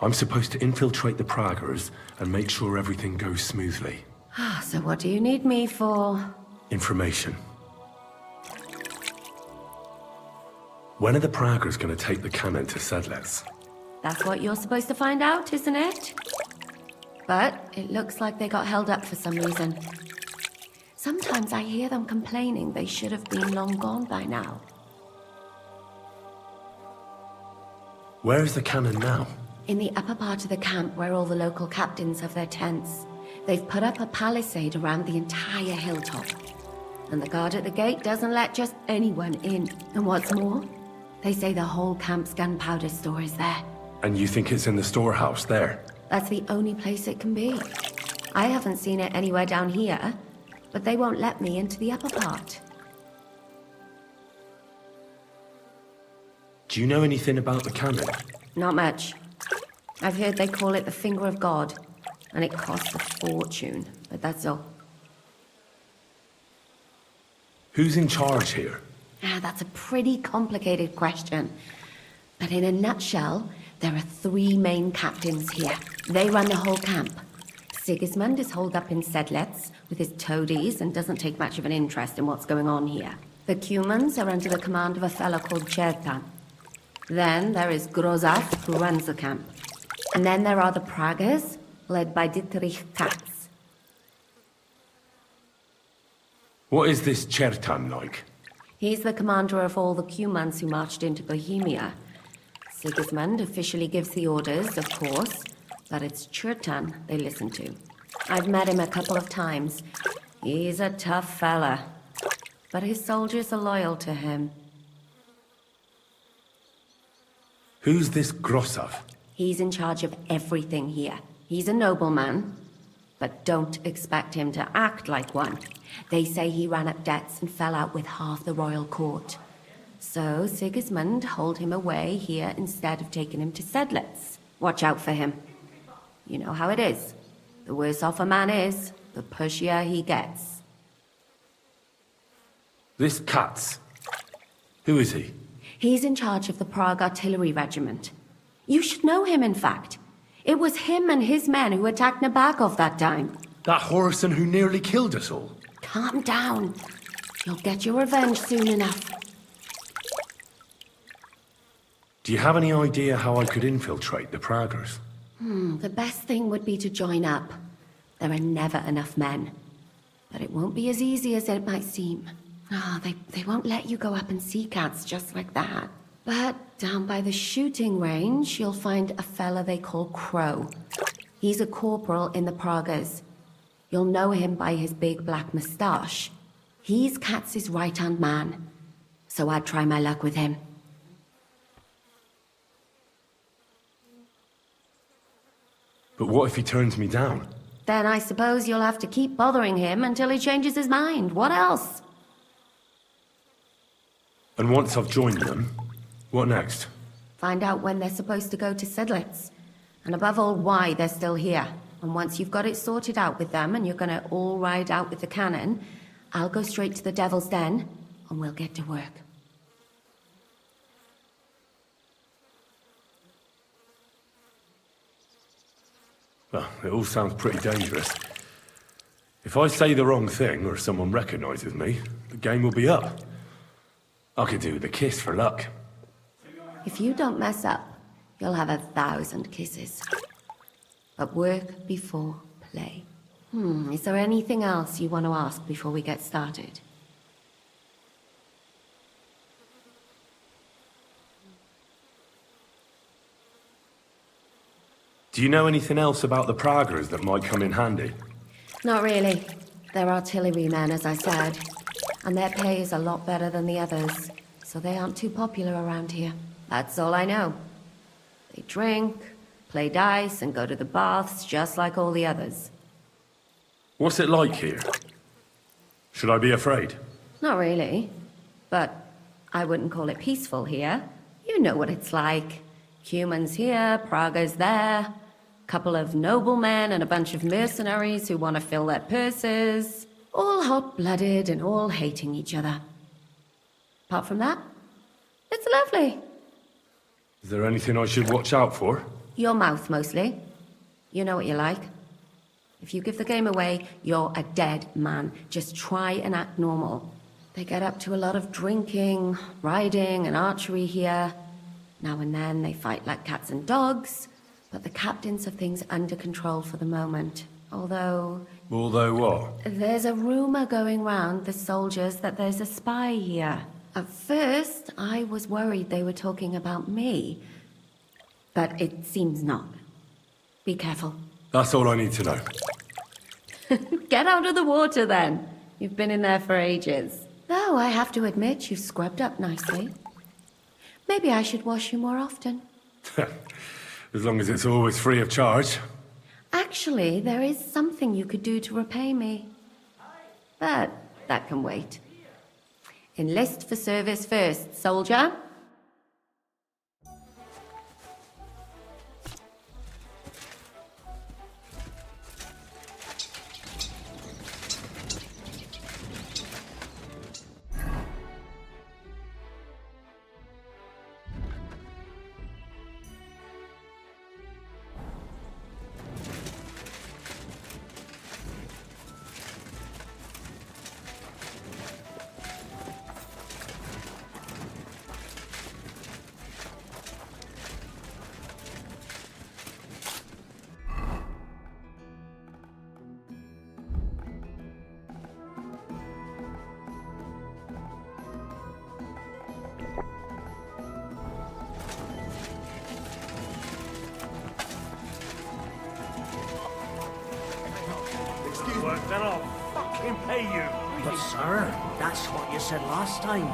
I'm supposed to infiltrate the Praggers and make sure everything goes smoothly. Ah, so what do you need me for? Information. When are the Praggers going to take the cannon to Sedlec? That's what you're supposed to find out, isn't it? But it looks like they got held up for some reason. Sometimes I hear them complaining they should have been long gone by now. Where is the cannon now? In the upper part of the camp where all the local captains have their tents. They've put up a palisade around the entire hilltop. And the guard at the gate doesn't let just anyone in. And what's more, they say the whole camp's gunpowder store is there. And you think it's in the storehouse there? That's the only place it can be. I haven't seen it anywhere down here, but they won't let me into the upper part. Do you know anything about the cannon? Not much. I've heard they call it the Finger of God, and it costs a fortune, but that's all. Who's in charge here? That's a pretty complicated question. But in a nutshell, there are 3 main captains here. They run the whole camp. Sigismund is holed up in Sedlec with his toadies and doesn't take much of an interest in what's going on here. The Cumans are under the command of a fellow called Chertan. Then there is Grozaf, who runs the camp. And then there are the Praggers, led by Dietrich Katz. What is this Chertan like? He's the commander of all the Cumans who marched into Bohemia. Sigismund officially gives the orders, of course, but it's Chertan they listen to. I've met him a couple of times. He's a tough fella, but his soldiers are loyal to him. Who's this Grossov? He's in charge of everything here. He's a nobleman, but don't expect him to act like one. They say he ran up debts and fell out with half the royal court. So Sigismund holed him away here instead of taking him to Sedlitz. Watch out for him. You know how it is. The worse off a man is, the pushier he gets. This Katz. Who is he? He's in charge of the Prague Artillery Regiment. You should know him, in fact. It was him and his men who attacked Nabokov that time. That Horison who nearly killed us all. Calm down. You'll get your revenge soon enough. Do you have any idea how I could infiltrate the Praggers? The best thing would be to join up. There are never enough men. But it won't be as easy as it might seem. They won't let you go up and see cats just like that. But down by the shooting range, you'll find a fella they call Crow. He's a corporal in the Praggers. You'll know him by his big black moustache. He's Katz's right-hand man. So I'd try my luck with him. But what if he turns me down? Then I suppose you'll have to keep bothering him until he changes his mind. What else? And once I've joined them, what next? Find out when they're supposed to go to Sedlitz. And above all, why they're still here. And once you've got it sorted out with them and you're gonna all ride out with the cannon, I'll go straight to the Devil's Den and we'll get to work. Well, it all sounds pretty dangerous. If I say the wrong thing or someone recognizes me, the game will be up. I could do with a kiss for luck. If you don't mess up, you'll have 1,000 kisses. But work before play. Is there anything else you want to ask before we get started? Do you know anything else about the Praggers that might come in handy? Not really. They're artillerymen, as I said. And their pay is a lot better than the others. So they aren't too popular around here. That's all I know. They drink, play dice, and go to the baths just like all the others. What's it like here? Should I be afraid? Not really. But I wouldn't call it peaceful here. You know what it's like. Humans here, Praggers there. Couple of noblemen and a bunch of mercenaries who want to fill their purses. All hot-blooded and all hating each other. Apart from that, it's lovely. Is there anything I should watch out for? Your mouth, mostly. You know what you like. If you give the game away, you're a dead man. Just try and act normal. They get up to a lot of drinking, riding, and archery here. Now and then they fight like cats and dogs, but the captains have things under control for the moment. Although what? there's a rumor going round the soldiers that there's a spy here. At first, I was worried they were talking about me. But it seems not. Be careful. That's all I need to know. Get out of the water, then. You've been in there for ages. Though I have to admit, you've scrubbed up nicely. Maybe I should wash you more often. As long as it's always free of charge. Actually, there is something you could do to repay me. But that can wait. Enlist for service first, soldier. then I'll fucking pay you. But sir, that's what you said last time.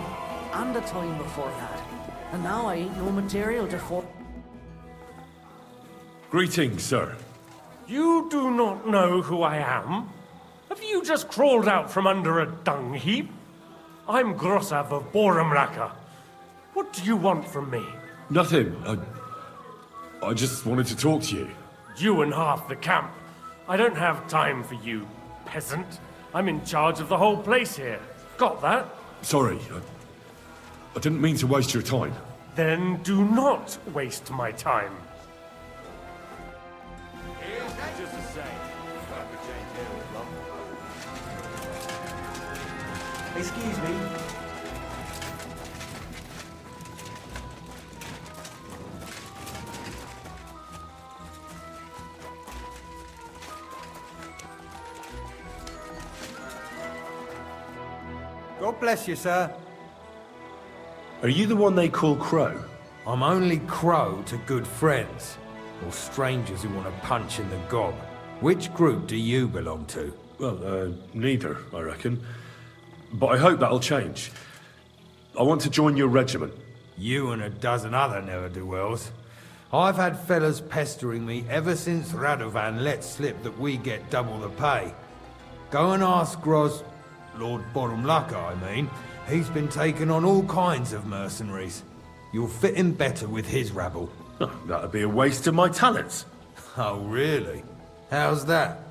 And the time before that. And now I ain't no material to for... Greetings, sir. You do not know who I am? Have you just crawled out from under a dung heap? I'm Grossav of Borumlaka. What do you want from me? Nothing. I just wanted to talk to you. You and half the camp. I don't have time for you, peasant. I'm in charge of the whole place here. Got that? Sorry, I didn't mean to waste your time. Then do not waste my time. Just the same. Excuse me. God bless you, sir. Are you the one they call Crow? I'm only Crow to good friends, or strangers who want to punch in the gob. Which group do you belong to? Well, neither, I reckon. But I hope that'll change. I want to join your regiment. You and a dozen other ne'er-do-wells. I've had fellas pestering me ever since Radovan let slip that we get double the pay. Go and ask Lord Borumlaka, I mean. He's been taking on all kinds of mercenaries. You'll fit in better with his rabble. Oh, that'd be a waste of my talents. Oh, really? How's that?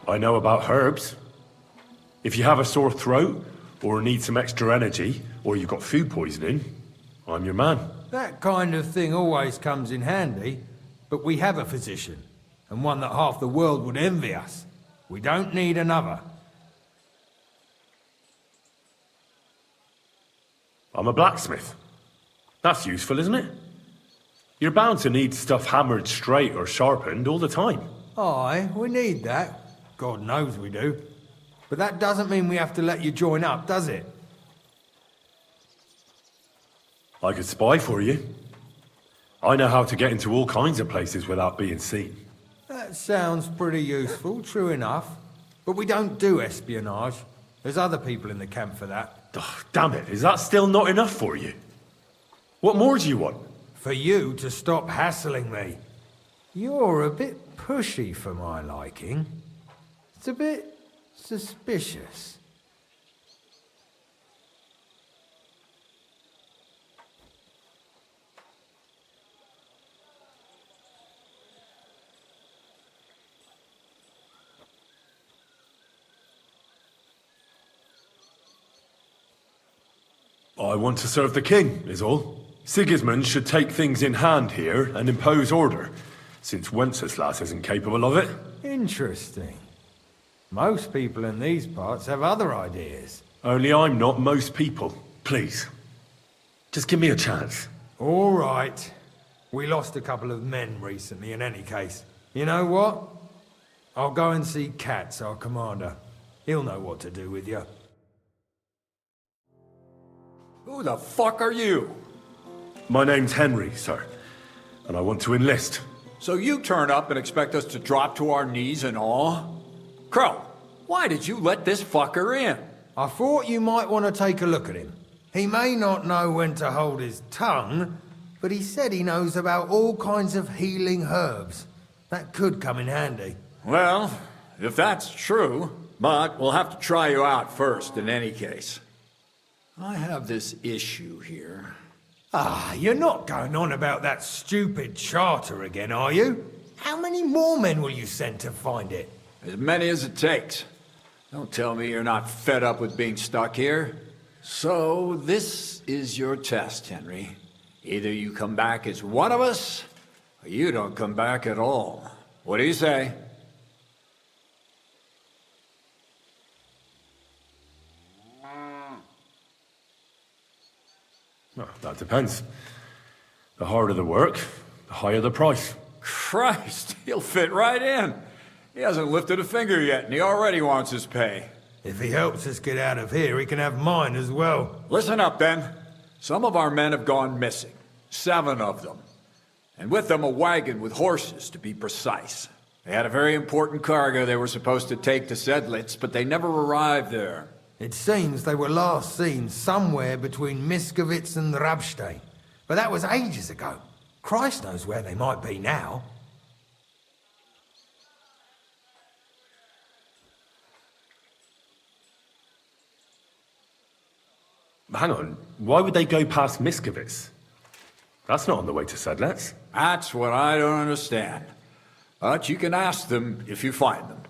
I know about herbs. If you have a sore throat, or need some extra energy, or you've got food poisoning, I'm your man. That kind of thing always comes in handy, but we have a physician, and one that half the world would envy us. We don't need another. I'm a blacksmith. That's useful, isn't it? You're bound to need stuff hammered straight or sharpened all the time. Aye, we need that. God knows we do. But that doesn't mean we have to let you join up, does it? I could spy for you. I know how to get into all kinds of places without being seen. That sounds pretty useful, true enough. But we don't do espionage. There's other people in the camp for that. Oh, damn it, is that still not enough for you? What more do you want? For you to stop hassling me. You're a bit pushy for my liking. It's a bit suspicious. I want to serve the king, is all. Sigismund should take things in hand here and impose order, since Wenceslas isn't capable of it. Interesting. Most people in these parts have other ideas. Only I'm not most people. Please. Just give me a chance. All right. We lost a couple of men recently in any case. You know what? I'll go and see Katz, our commander. He'll know what to do with you. Who the fuck are you? My name's Henry, sir. And I want to enlist. So you turn up and expect us to drop to our knees in awe? Crow, why did you let this fucker in? I thought you might want to take a look at him. He may not know when to hold his tongue, but he said he knows about all kinds of healing herbs. That could come in handy. Well, if that's true, but we'll have to try you out first in any case. I have this issue here. Ah, you're not going on about that stupid charter again, are you? How many more men will you send to find it? As many as it takes. Don't tell me you're not fed up with being stuck here. So, this is your test, Henry. Either you come back as one of us, or you don't come back at all. What do you say? Well, that depends. The harder the work, the higher the price. Christ, he'll fit right in. He hasn't lifted a finger yet, and he already wants his pay. If he helps us get out of here, he can have mine as well. Listen up, then. Some of our men have gone missing. 7 of them. And with them a wagon with horses, to be precise. They had a very important cargo they were supposed to take to Sedlitz, but they never arrived there. It seems they were last seen somewhere between Miskovitz and Rabstein. But that was ages ago. Christ knows where they might be now. Hang on, why would they go past Miskovitz? That's not on the way to Sedlitz. That's what I don't understand. But you can ask them if you find them.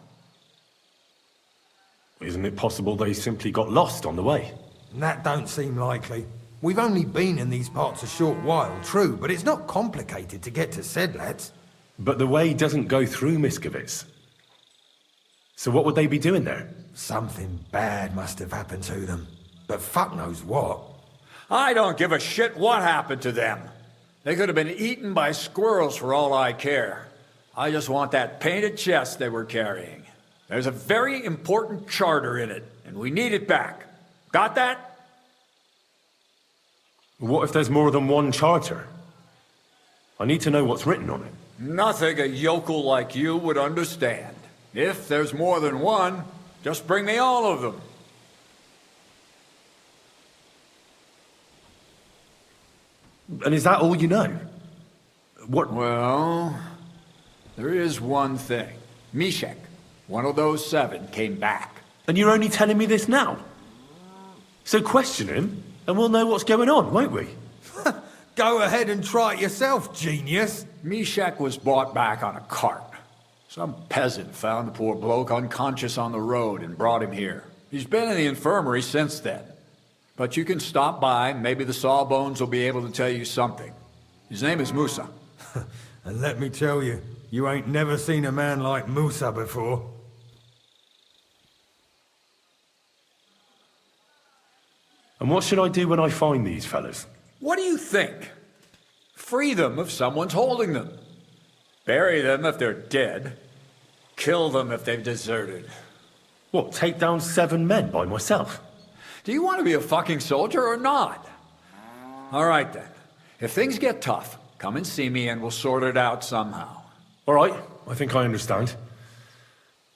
Isn't it possible they simply got lost on the way? That don't seem likely. We've only been in these parts a short while, true, but it's not complicated to get to Sedlitz. But the way doesn't go through Miskovitz. So what would they be doing there? Something bad must have happened to them. But fuck knows what. I don't give a shit what happened to them. They could have been eaten by squirrels for all I care. I just want that painted chest they were carrying. There's a very important charter in it, and we need it back. Got that? What if there's more than one charter? I need to know what's written on it. Nothing a yokel like you would understand. If there's more than one, just bring me all of them. And is that all you know? What? Well, there is one thing. Mishek, one of those 7, came back. And you're only telling me this now? So question him, and we'll know what's going on, won't we? Go ahead and try it yourself, genius. Mishek was brought back on a cart. Some peasant found the poor bloke unconscious on the road and brought him here. He's been in the infirmary since then. But you can stop by, maybe the Sawbones will be able to tell you something. His name is Musa. And let me tell you, you ain't never seen a man like Musa before. And what should I do when I find these fellas? What do you think? Free them if someone's holding them. Bury them if they're dead. Kill them if they've deserted. What, take down 7 men by myself? Do you want to be a fucking soldier or not? All right then. If things get tough, come and see me and we'll sort it out somehow. All right, I think I understand.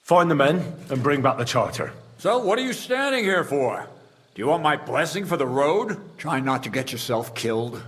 Find the men and bring back the charter. So what are you standing here for? Do you want my blessing for the road? Try not to get yourself killed.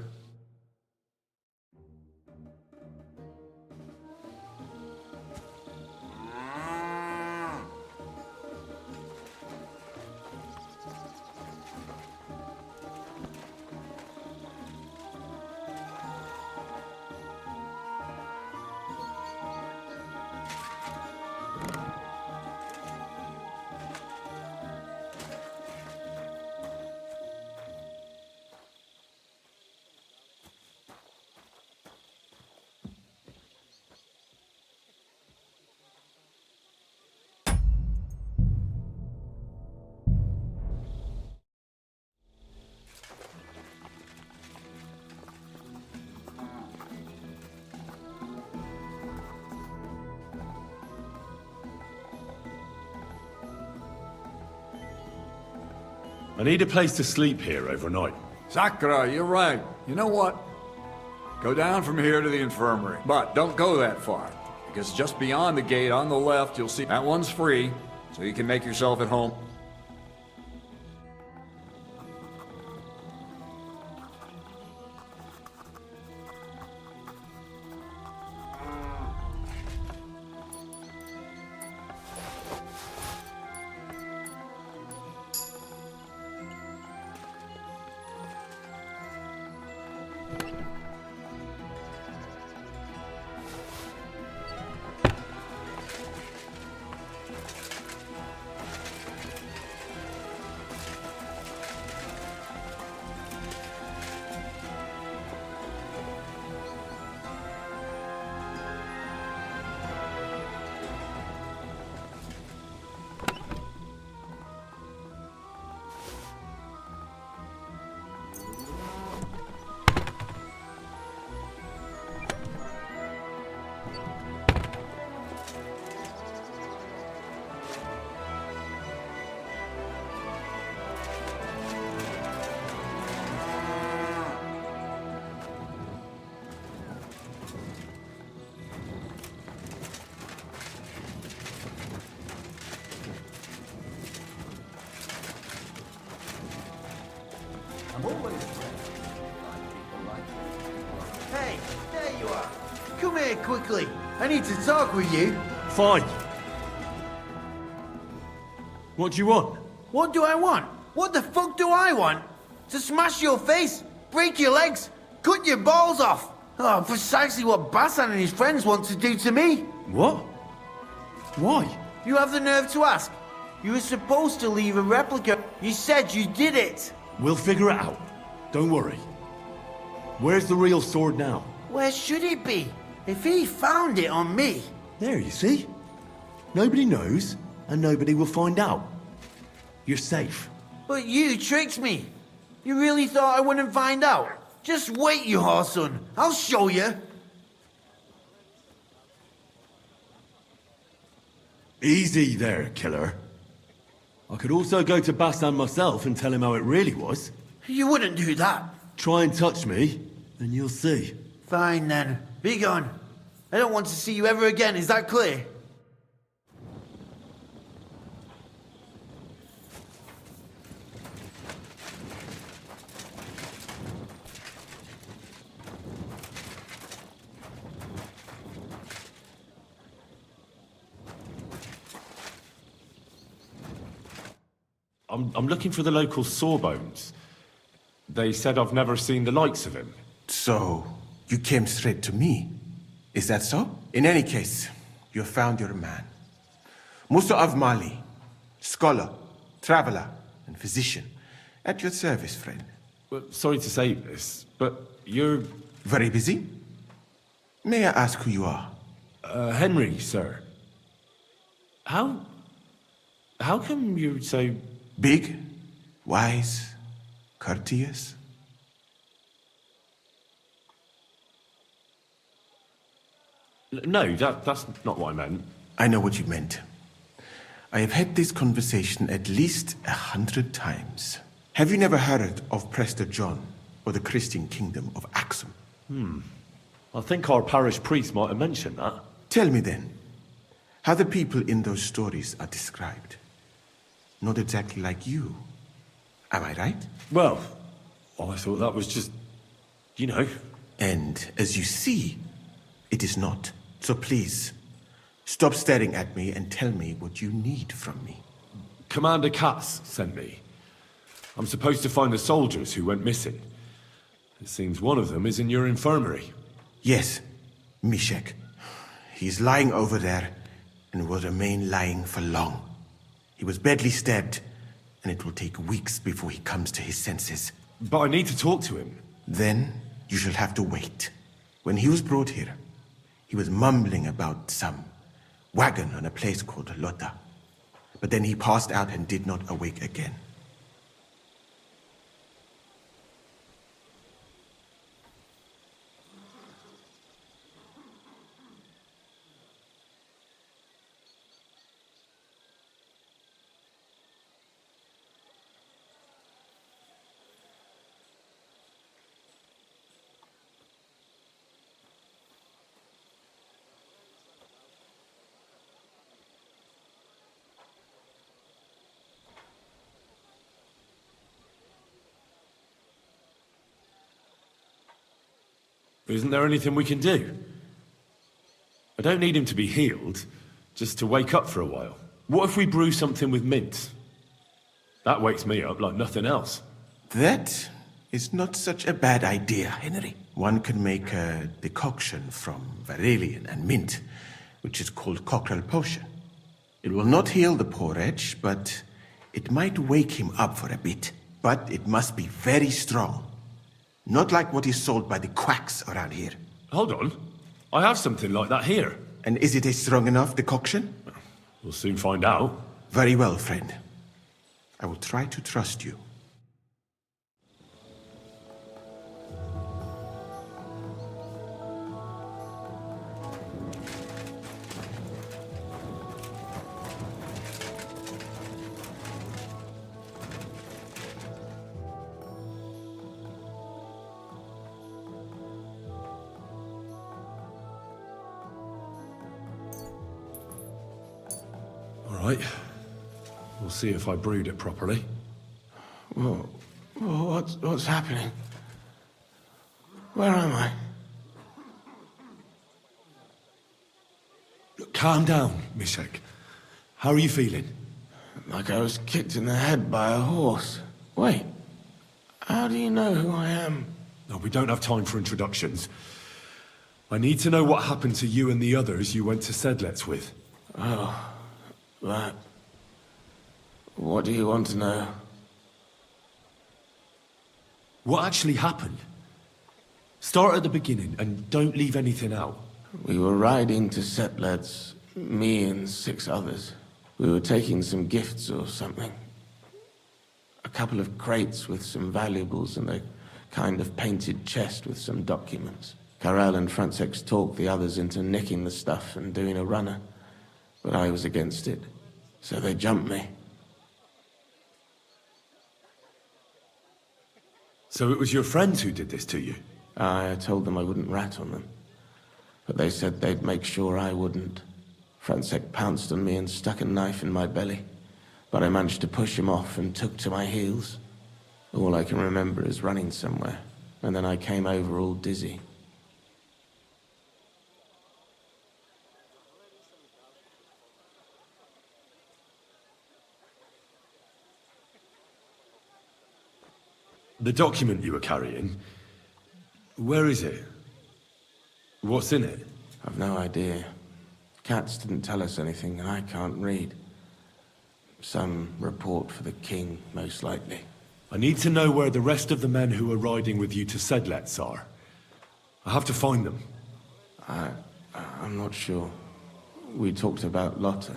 I need a place to sleep here overnight. Sakura, you're right. You know what? Go down from here to the infirmary. But don't go that far, because just beyond the gate on the left, you'll see that one's free, so you can make yourself at home. Hey, there you are. Come here quickly. I need to talk with you. Fine. What do you want? What do I want? What the fuck do I want? To smash your face, break your legs, cut your balls off. Oh, precisely what Basan and his friends want to do to me. What? Why? You have the nerve to ask. You were supposed to leave a replica. You said you did it. We'll figure it out. Don't worry. Where's the real sword now? Where should it be? If he found it on me. There, you see? Nobody knows, and nobody will find out. You're safe. But you tricked me. You really thought I wouldn't find out? Just wait, you whoreson. I'll show you. Easy there, killer. I could also go to Basan myself and tell him how it really was. You wouldn't do that. Try and touch me, and you'll see. Fine then. Be gone. I don't want to see you ever again, is that clear? I'm looking for the local Sawbones. They said I've never seen the likes of him. So, you came straight to me. Is that so? In any case, you have found your man. Musa of Mali, scholar, traveler, and physician. At your service, friend. Well, sorry to say this, but you're... Very busy? May I ask who you are? Henry, sir. How come you're so... Big, wise, courteous? No, that's not what I meant. I know what you meant. I have had this conversation at least 100 times. Have you never heard of Prester John or the Christian kingdom of Axum? I think our parish priest might have mentioned that. Tell me then, how the people in those stories are described. Not exactly like you. Am I right? Well, I thought that was just, you know. And as you see, it is not. So please, stop staring at me and tell me what you need from me. Commander Cass sent me. I'm supposed to find the soldiers who went missing. It seems one of them is in your infirmary. Yes, Mishek. He's lying over there and will remain lying for long. He was badly stabbed, and it will take weeks before he comes to his senses. But I need to talk to him. Then you shall have to wait. When he was brought here, he was mumbling about some wagon on a place called Lota. But then he passed out and did not awake again. Isn't there anything we can do? I don't need him to be healed, just to wake up for a while. What if we brew something with mint? That wakes me up like nothing else. That is not such a bad idea, Henry. One can make a decoction from Varelian and mint, which is called cockerel potion. It will not heal the poor wretch, but it might wake him up for a bit. But it must be very strong. Not like what is sold by the quacks around here. Hold on. I have something like that here. And is it a strong enough decoction? We'll soon find out. Very well, friend. I will try to trust you. All right. We'll see if I brewed it properly. Whoa. Oh, What's happening? Where am I? Calm down, Mishek. How are you feeling? Like I was kicked in the head by a horse. Wait, how do you know who I am? No, we don't have time for introductions. I need to know what happened to you and the others you went to Sedlets with. Oh, that. What do you want to know? What actually happened? Start at the beginning and don't leave anything out. We were riding to Setleds, me and 6 others. We were taking some gifts or something. A couple of crates with some valuables and a kind of painted chest with some documents. Karel and Francex talked the others into nicking the stuff and doing a runner, but I was against it, so they jumped me. So it was your friends who did this to you? I told them I wouldn't rat on them, but they said they'd make sure I wouldn't. Francex pounced on me and stuck a knife in my belly, but I managed to push him off and took to my heels. All I can remember is running somewhere, and then I came over all dizzy. The document you were carrying, where is it? What's in it? I've no idea. Cats didn't tell us anything, and I can't read. Some report for the king, most likely. I need to know where the rest of the men who are riding with you to Sedlets are. I have to find them. I'm not sure. We talked about Lotta.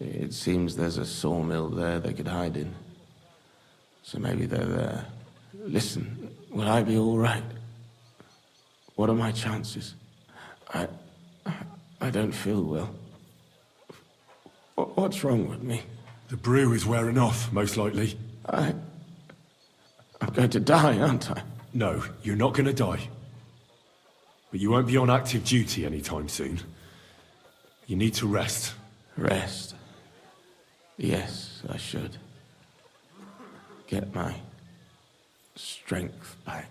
It seems there's a sawmill there they could hide in. So maybe they're there. Listen, will I be all right? What are my chances? I don't feel well. What's wrong with me? The brew is wearing off, most likely. I'm going to die, aren't I? No, you're not going to die. But you won't be on active duty anytime soon. You need to rest. Rest? Yes, I should. Get my strength back.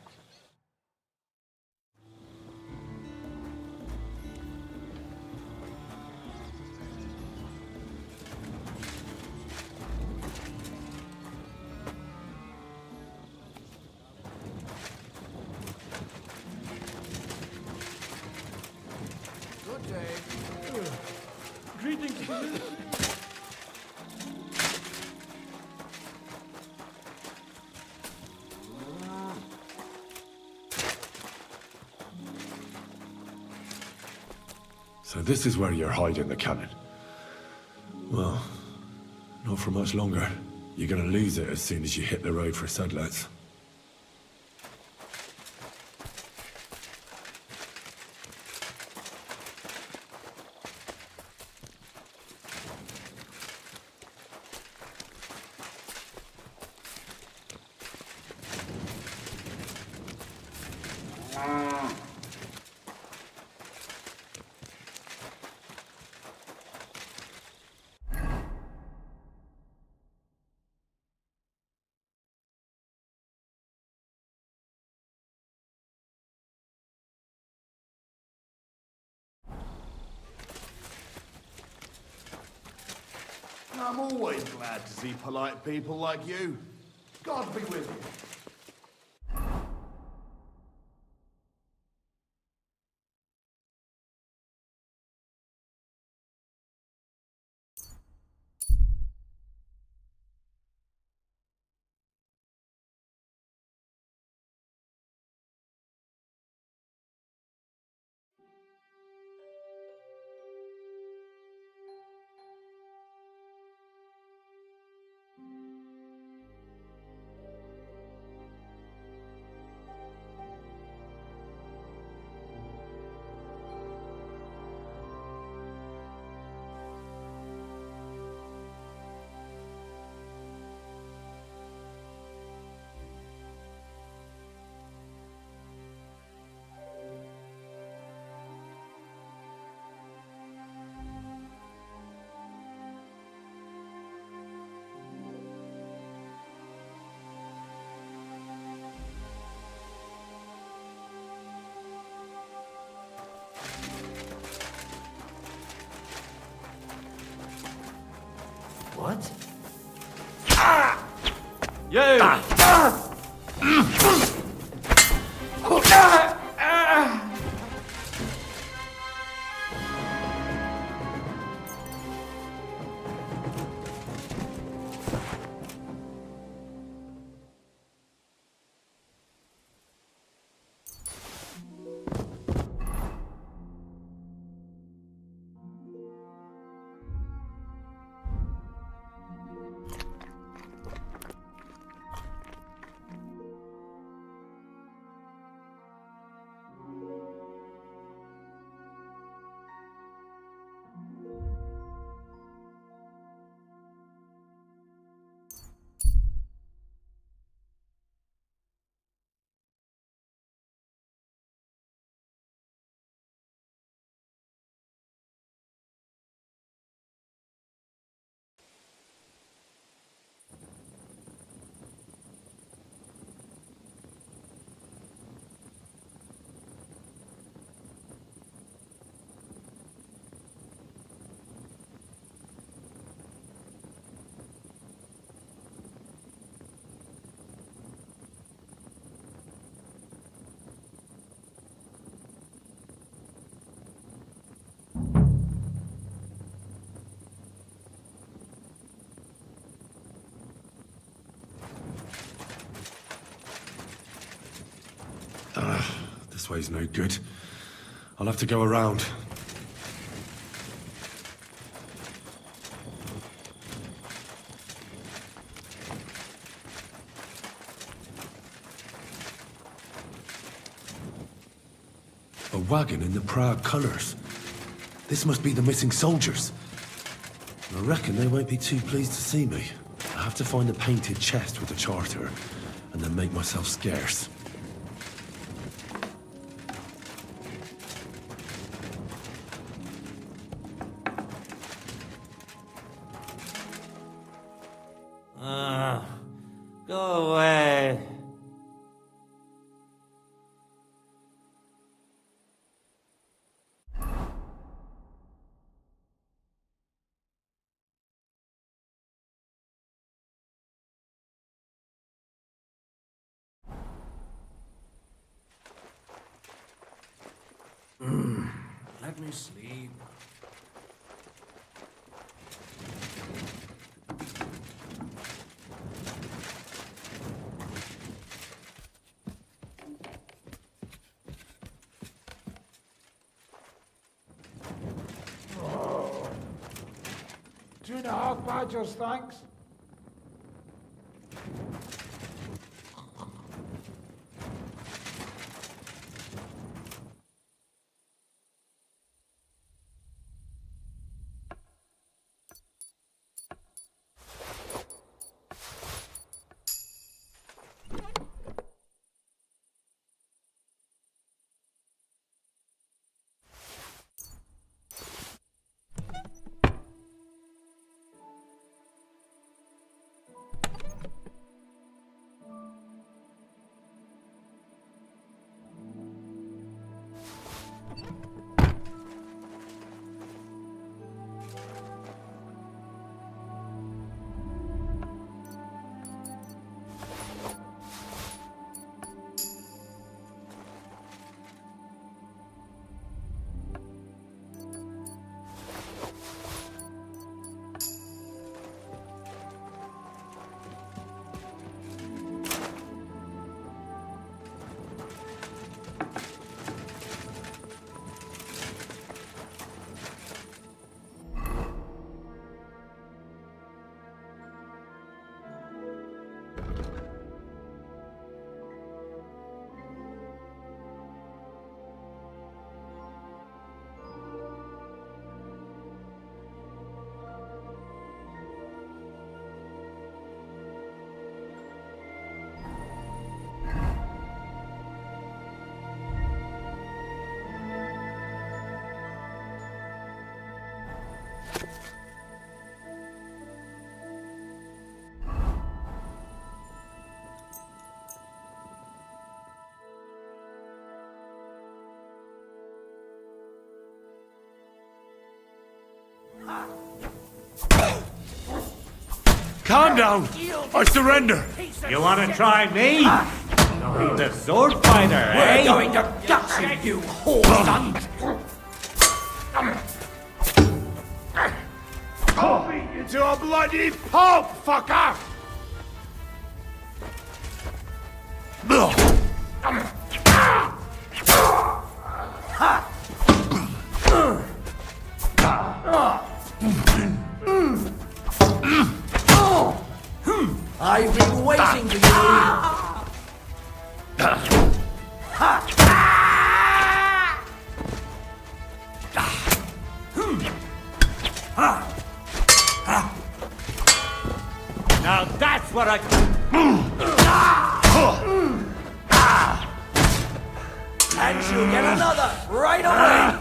Good day. Greetings. So this is where you're hiding the cannon. Well, not for much longer. You're gonna lose it as soon as you hit the road for Sedlets. I'm always glad to see polite people like you. God be with you. Yeah! This way's no good. I'll have to go around. A wagon in the proud colours. This must be the missing soldiers. I reckon they won't be too pleased to see me. I have to find a painted chest with a charter, and then make myself scarce. Go away. Let me sleep. Oh. 2.5 badgers, thanks. Calm down. I surrender. You want to try me? He's a sword fighter, eh? We're going to gut you, whoreson! I'll beat you to a bloody pulp, fucker! I've been waiting for you. Now that's what I... And you'll get another right away.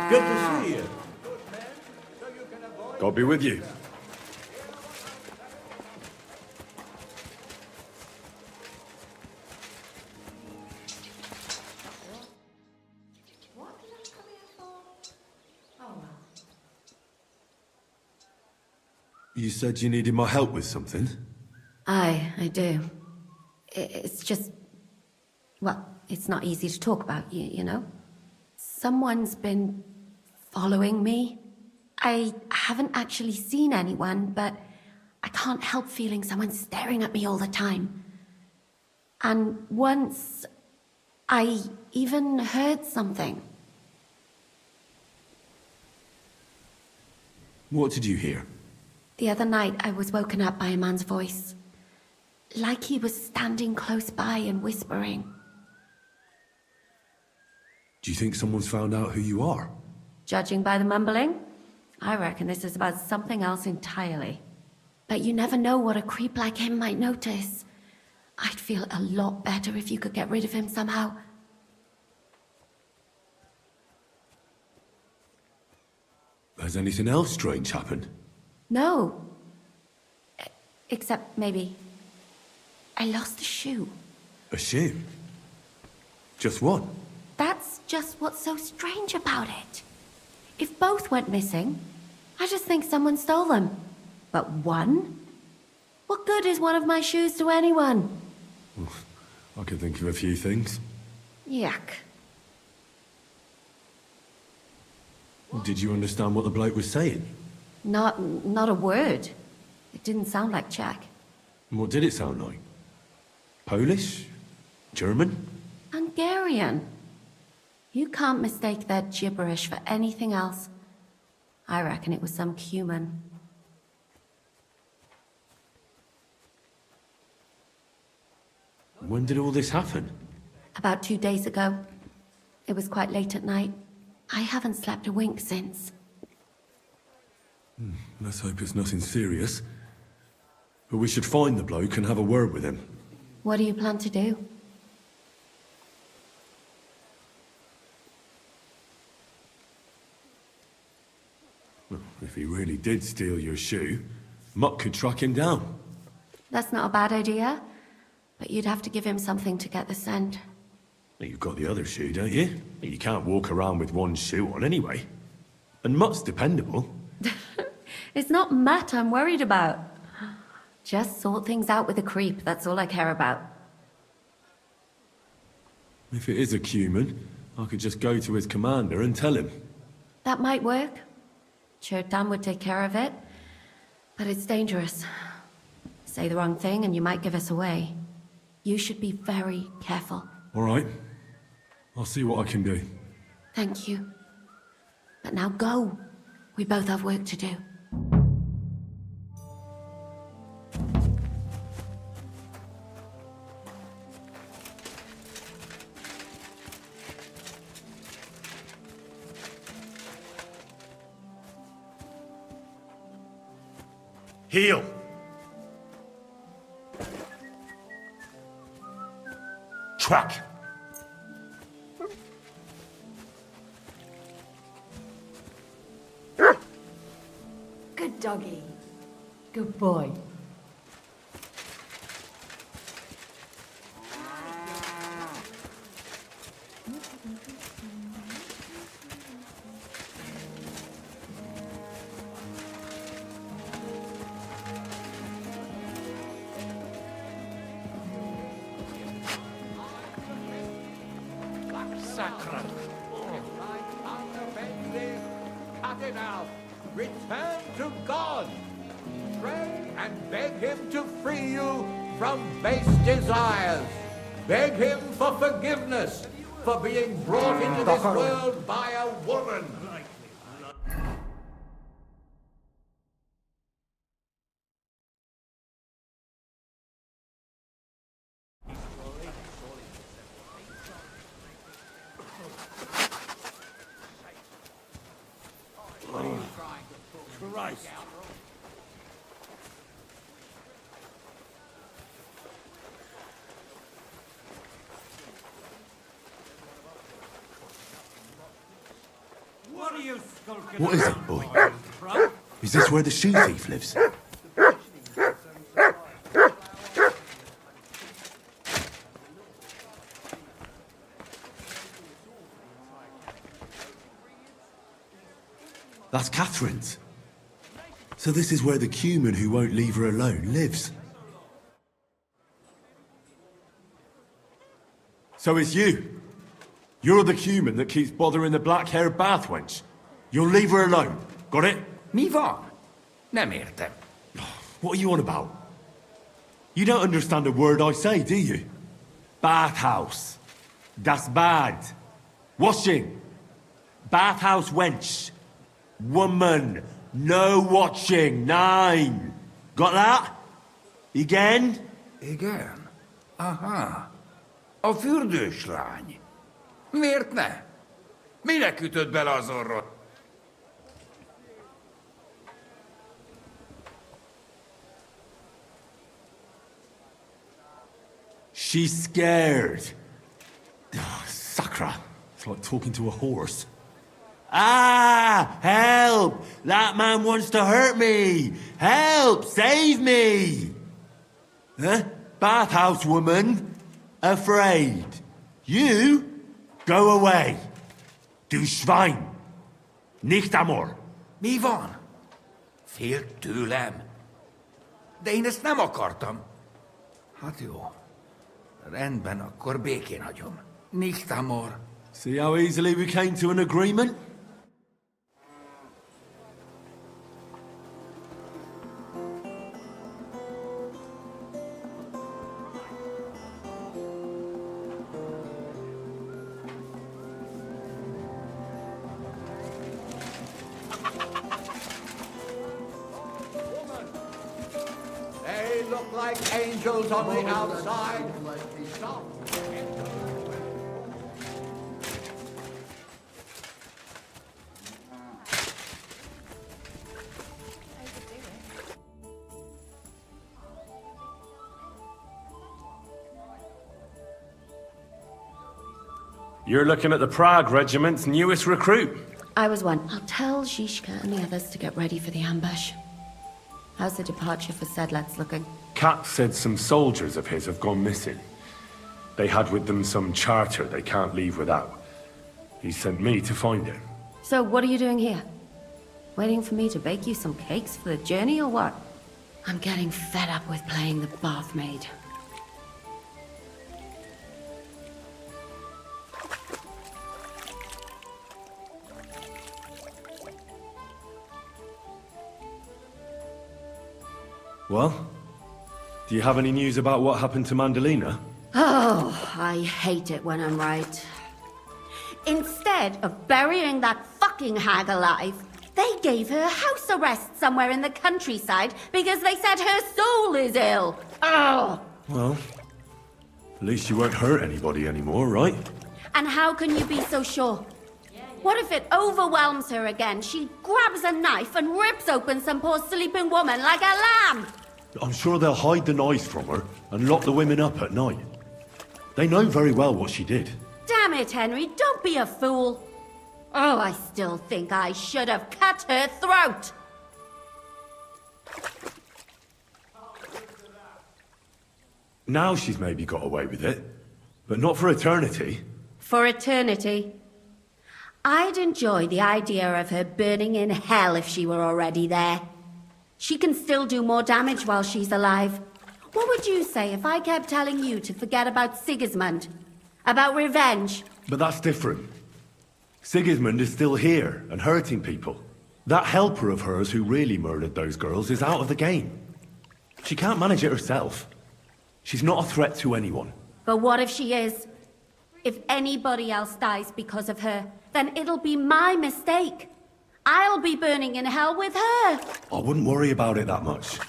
Good to see you. God be with you. You said you needed my help with something? I do. It's just... Well, it's not easy to talk about, you know? Someone's been following me. I haven't actually seen anyone, but I can't help feeling someone staring at me all the time. And once, I even heard something. What did you hear? The other night, I was woken up by a man's voice. Like he was standing close by and whispering. Do you think someone's found out who you are? Judging by the mumbling, I reckon this is about something else entirely. But you never know what a creep like him might notice. I'd feel a lot better if you could get rid of him somehow. Has anything else strange happened? No. Except maybe I lost a shoe. A shoe? Just one? That's just what's so strange about it. If both went missing, I just think someone stole them. But one? What good is one of my shoes to anyone? I can think of a few things. Yuck. Did you understand what the bloke was saying? Not a word. It didn't sound like Czech. What did it sound like? Polish? German? Hungarian. You can't mistake their gibberish for anything else. I reckon it was some Cuman. When did all this happen? About 2 days ago. It was quite late at night. I haven't slept a wink since. Let's hope it's nothing serious. But we should find the bloke and have a word with him. What do you plan to do? Well, if he really did steal your shoe, Mutt could track him down. That's not a bad idea. But you'd have to give him something to get the scent. You've got the other shoe, don't you? You can't walk around with one shoe on anyway. And Mutt's dependable. It's not Matt I'm worried about. Just sort things out with the creep, that's all I care about. If it is a Cuman, I could just go to his commander and tell him. That might work. Chertan would take care of it. But it's dangerous. Say the wrong thing and you might give us away. You should be very careful. All right. I'll see what I can do. Thank you. But now go. We both have work to do. Heel! Track! Good doggy. Good boy. Cut it out. Return to God. Pray and beg him to free you from base desires. Beg him for forgiveness for being brought into this world by a woman. Christ. What are you skulking What is it, boy? Is this where the shoe thief lives? That's Catherine's. So this is where the Cuman who won't leave her alone lives. So it's you. You're the Cuman that keeps bothering the black-haired bath wench. You'll leave her alone. Got it? Mi van? Nem értem. What are you on about? You don't understand a word I say, do you? Bathhouse. Das bad. Washing. Bathhouse wench. Woman. No watching. 9. Got that? Igen? Igen? Aha. A fürdős lány. Miért ne? Minek ütött bele az orrot? She's scared. Sacra. It's like talking to a horse. Ah! Help! That man wants to hurt me! Help! Save me! Huh? Bathhouse woman? Afraid. You? Go away. Du Schwein. Nicht amor. Mi van? Félt tőlem. De én ezt nem akartam. Hát jó. Rendben, akkor békén hagyom. Nicht amor. See how easily we came to an agreement? They look like angels on the outside. Stop. You're looking at the Prague Regiment's newest recruit. I was one. I'll tell Zizka and the others to get ready for the ambush. How's the departure for Sedlets looking? Kat said some soldiers of his have gone missing. They had with them some charter they can't leave without. He sent me to find it. So what are you doing here? Waiting for me to bake you some cakes for the journey or what? I'm getting fed up with playing the bath maid. Well, do you have any news about what happened to Mandalina? Oh, I hate it when I'm right. Instead of burying that fucking hag alive, they gave her house arrest somewhere in the countryside because they said her soul is ill. Oh! Well, at least you won't hurt anybody anymore, right? And how can you be so sure? What if it overwhelms her again? She grabs a knife and rips open some poor sleeping woman like a lamb! I'm sure they'll hide the knives from her and lock the women up at night. They know very well what she did. Damn it, Henry, don't be a fool. Oh, I still think I should have cut her throat. Now she's maybe got away with it, but not for eternity. For eternity. I'd enjoy the idea of her burning in hell if she were already there. She can still do more damage while she's alive. What would you say if I kept telling you to forget about Sigismund? About revenge? But that's different. Sigismund is still here and hurting people. That helper of hers who really murdered those girls is out of the game. She can't manage it herself. She's not a threat to anyone. But what if she is? If anybody else dies because of her, then it'll be my mistake. I'll be burning in hell with her. I wouldn't worry about it that much.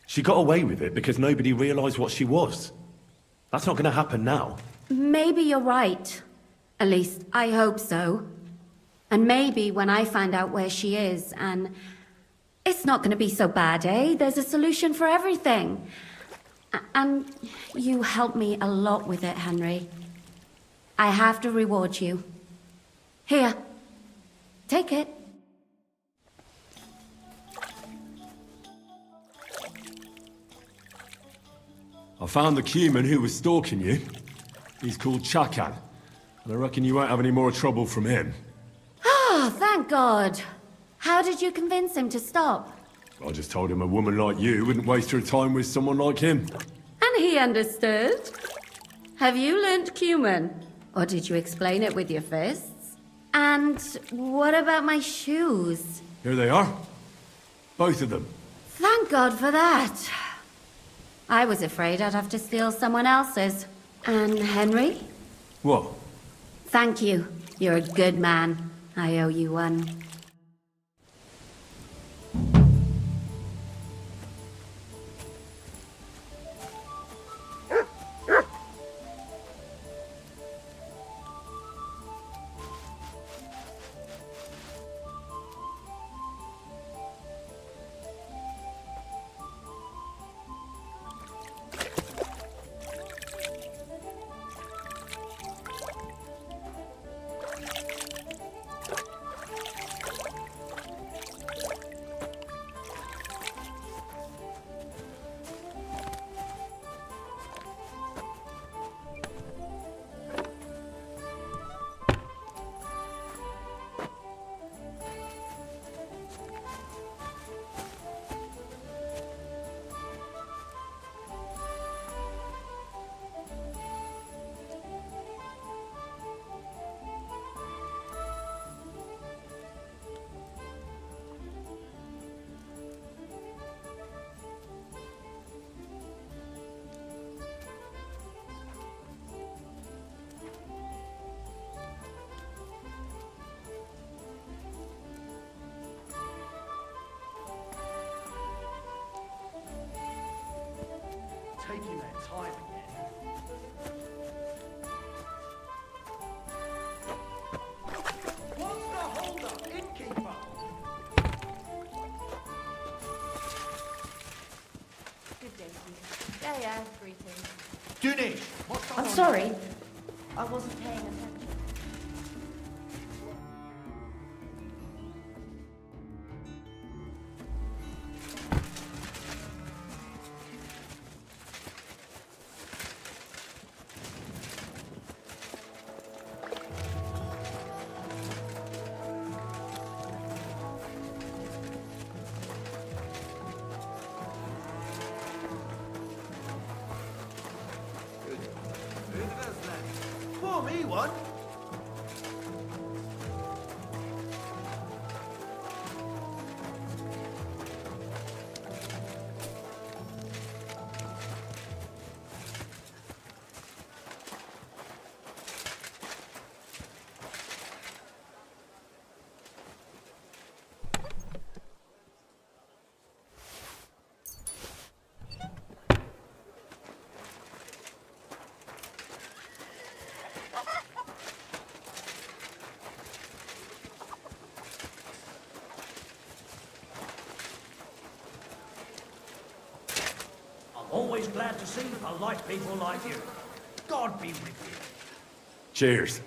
She got away with it because nobody realized what she was. That's not going to happen now. Maybe you're right. At least, I hope so. And maybe when I find out where she is, and it's not going to be so bad, eh? There's a solution for everything. And you helped me a lot with it, Henry. I have to reward you. Here, take it. I found the Cuman who was stalking you. He's called Chakan, and I reckon you won't have any more trouble from him. Oh, thank God. How did you convince him to stop? I just told him a woman like you wouldn't waste her time with someone like him. And he understood. Have you learnt Cuman? Or did you explain it with your fists? And what about my shoes? Here they are. Both of them. Thank God for that. I was afraid I'd have to steal someone else's. And Henry? What? Thank you. You're a good man. I owe you one. taking their time again. What's the hold-up, innkeeper? Good day to you. Yeah, greetings. Junish, what's going I'm on? sorry. I wasn't paying attention. Pour me one. Always glad to see polite people like you. God be with you. Cheers.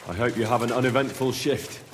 I hope you have an uneventful shift.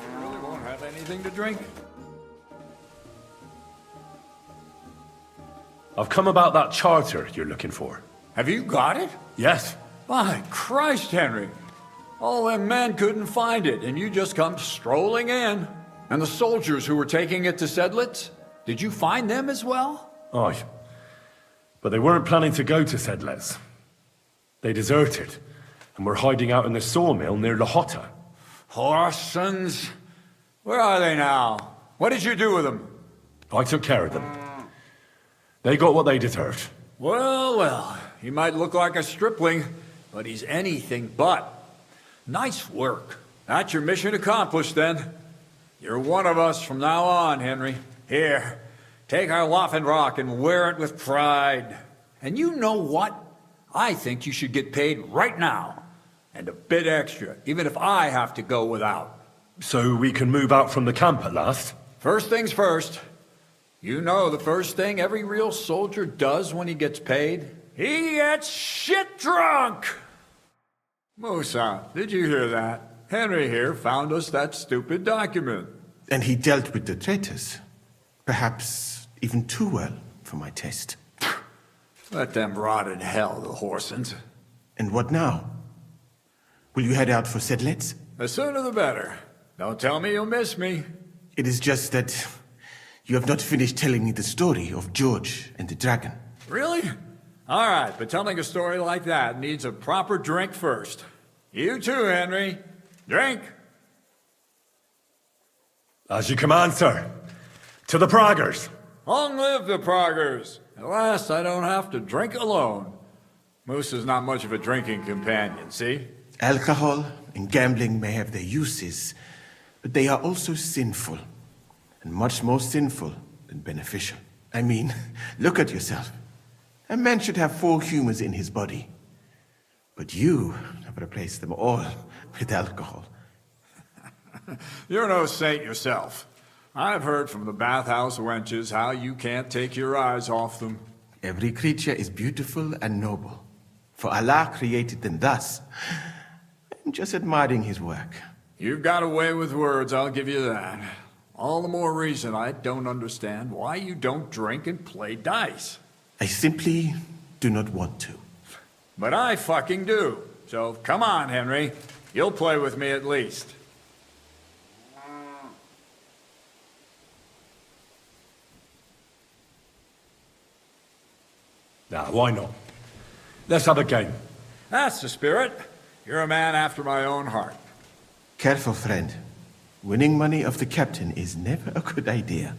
You really won't have anything to drink? I've come about that charter you're looking for. Have you got it? Yes. My Christ, Henry. All them men couldn't find it, and you just come strolling in. And the soldiers who were taking it to Sedlitz, did you find them as well? Aye. But they weren't planning to go to Sedlitz. They deserted, and were hiding out in the sawmill near Lahota. Horsons. Where are they now? What did you do with them? I took care of them. They got what they deserved. Well, well, he might look like a stripling, but he's anything but. Nice work. That's your mission accomplished, then. You're one of us from now on, Henry. Here, take our Waffenrock and wear it with pride. And you know what? I think you should get paid right now. And a bit extra, even if I have to go without. So we can move out from the camp at last? First things first. You know the first thing every real soldier does when he gets paid? He gets shit drunk! Musa, did you hear that? Henry here found us that stupid document. And he dealt with the traitors. Perhaps even too well for my taste. Let them rot in hell, the Horsens. And what now? Will you head out for Sedlitz? The sooner the better. Don't tell me you'll miss me. It is just that you have not finished telling me the story of George and the dragon. Really? All right, but telling a story like that needs a proper drink first. You too, Henry. Drink. As you command, sir. To the Praggers. Long live the Praggers. At last, I don't have to drink alone. Moose is not much of a drinking companion, see? Alcohol and gambling may have their uses, but they are also sinful, and much more sinful than beneficial. I mean, look at yourself. A man should have 4 humors in his body, but you have replaced them all with alcohol. You're no saint yourself. I've heard from the bathhouse wenches how you can't take your eyes off them. Every creature is beautiful and noble, for Allah created them thus. I'm just admiring his work. You've got a way with words, I'll give you that. All the more reason I don't understand why you don't drink and play dice. I simply do not want to. But I fucking do. So come on, Henry. You'll play with me at least. Nah, why not? Let's have a game. That's the spirit. You're a man after my own heart. Careful, friend. Winning money of the captain is never a good idea.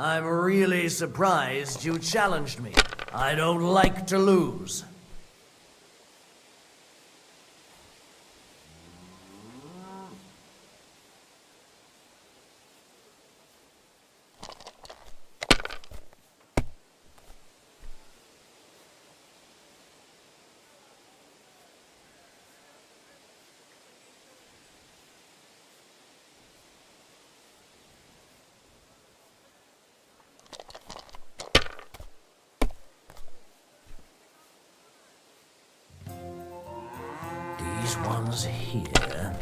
I'm really surprised you challenged me. I don't like to lose. These ones here.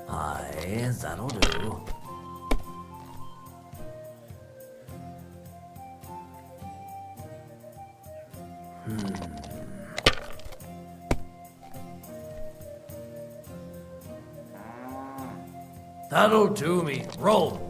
Aye, that'll do. That'll do me. Roll.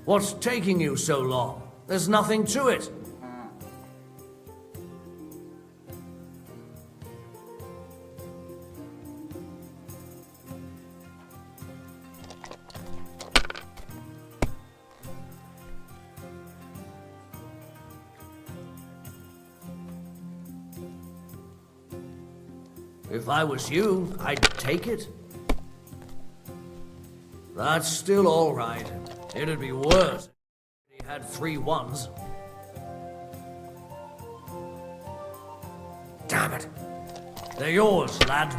What's taking you so long? There's nothing to it. If I was you, I'd take it. That's still all right. It'd be worse if he had 3 ones. Damn it. They're yours, lad.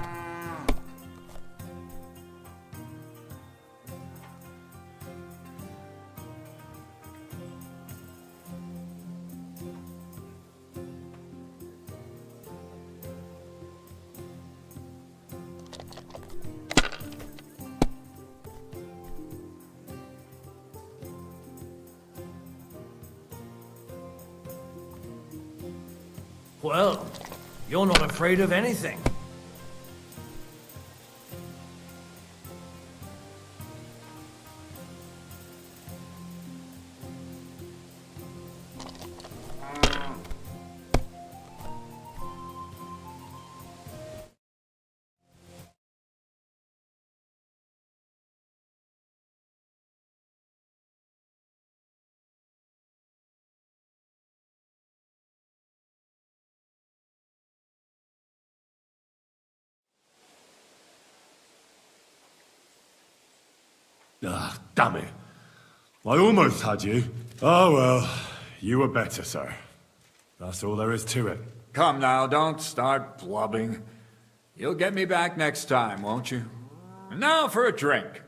Well, you're not afraid of anything. Ah, damn it. I almost had you. Oh well, you were better, sir. That's all there is to it. Come now, don't start blubbing. You'll get me back next time, won't you? And now for a drink.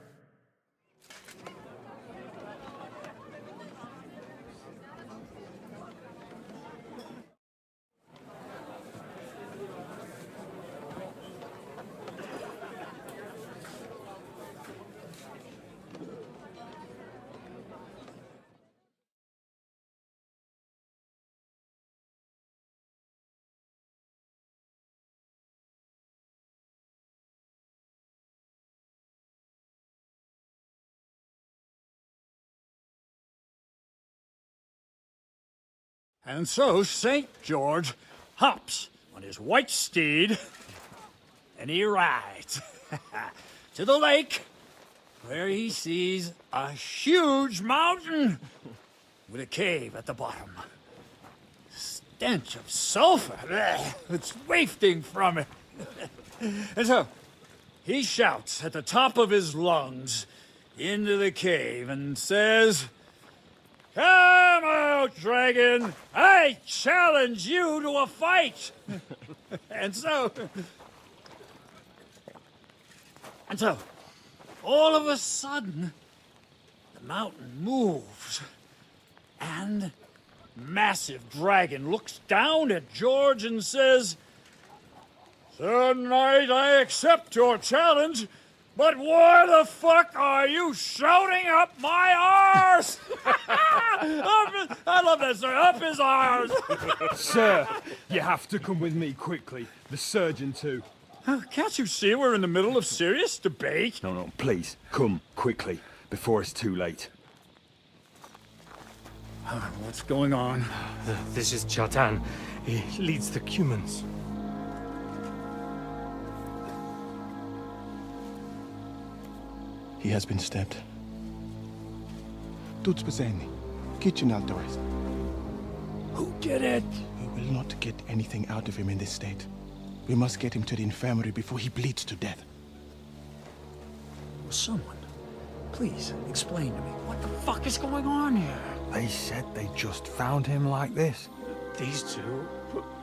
And so St. George hops on his white steed, and he rides to the lake, where he sees a huge mountain with a cave at the bottom. Stench of sulfur, it's wafting from it. And so he shouts at the top of his lungs into the cave and says, "Come out, dragon! dragon, I challenge you to a fight! And so, all of a sudden, the mountain moves, and massive dragon looks down at George and says, "Sir Knight, I accept your challenge, but why the fuck are you shouting up my arse?" I love that, sir. Up his arse. Sir, you have to come with me quickly. The surgeon too. Can't you see we're in the middle of serious debate? No, please, come quickly, before it's too late. What's going on? This is Chatan. He leads the Cumans. He has been stabbed. Tuts bezeni. Kitchen outdoors. Who did it? We will not get anything out of him in this state. We must get him to the infirmary before he bleeds to death. Someone, please explain to me what the fuck is going on here. They said they just found him like this. These two,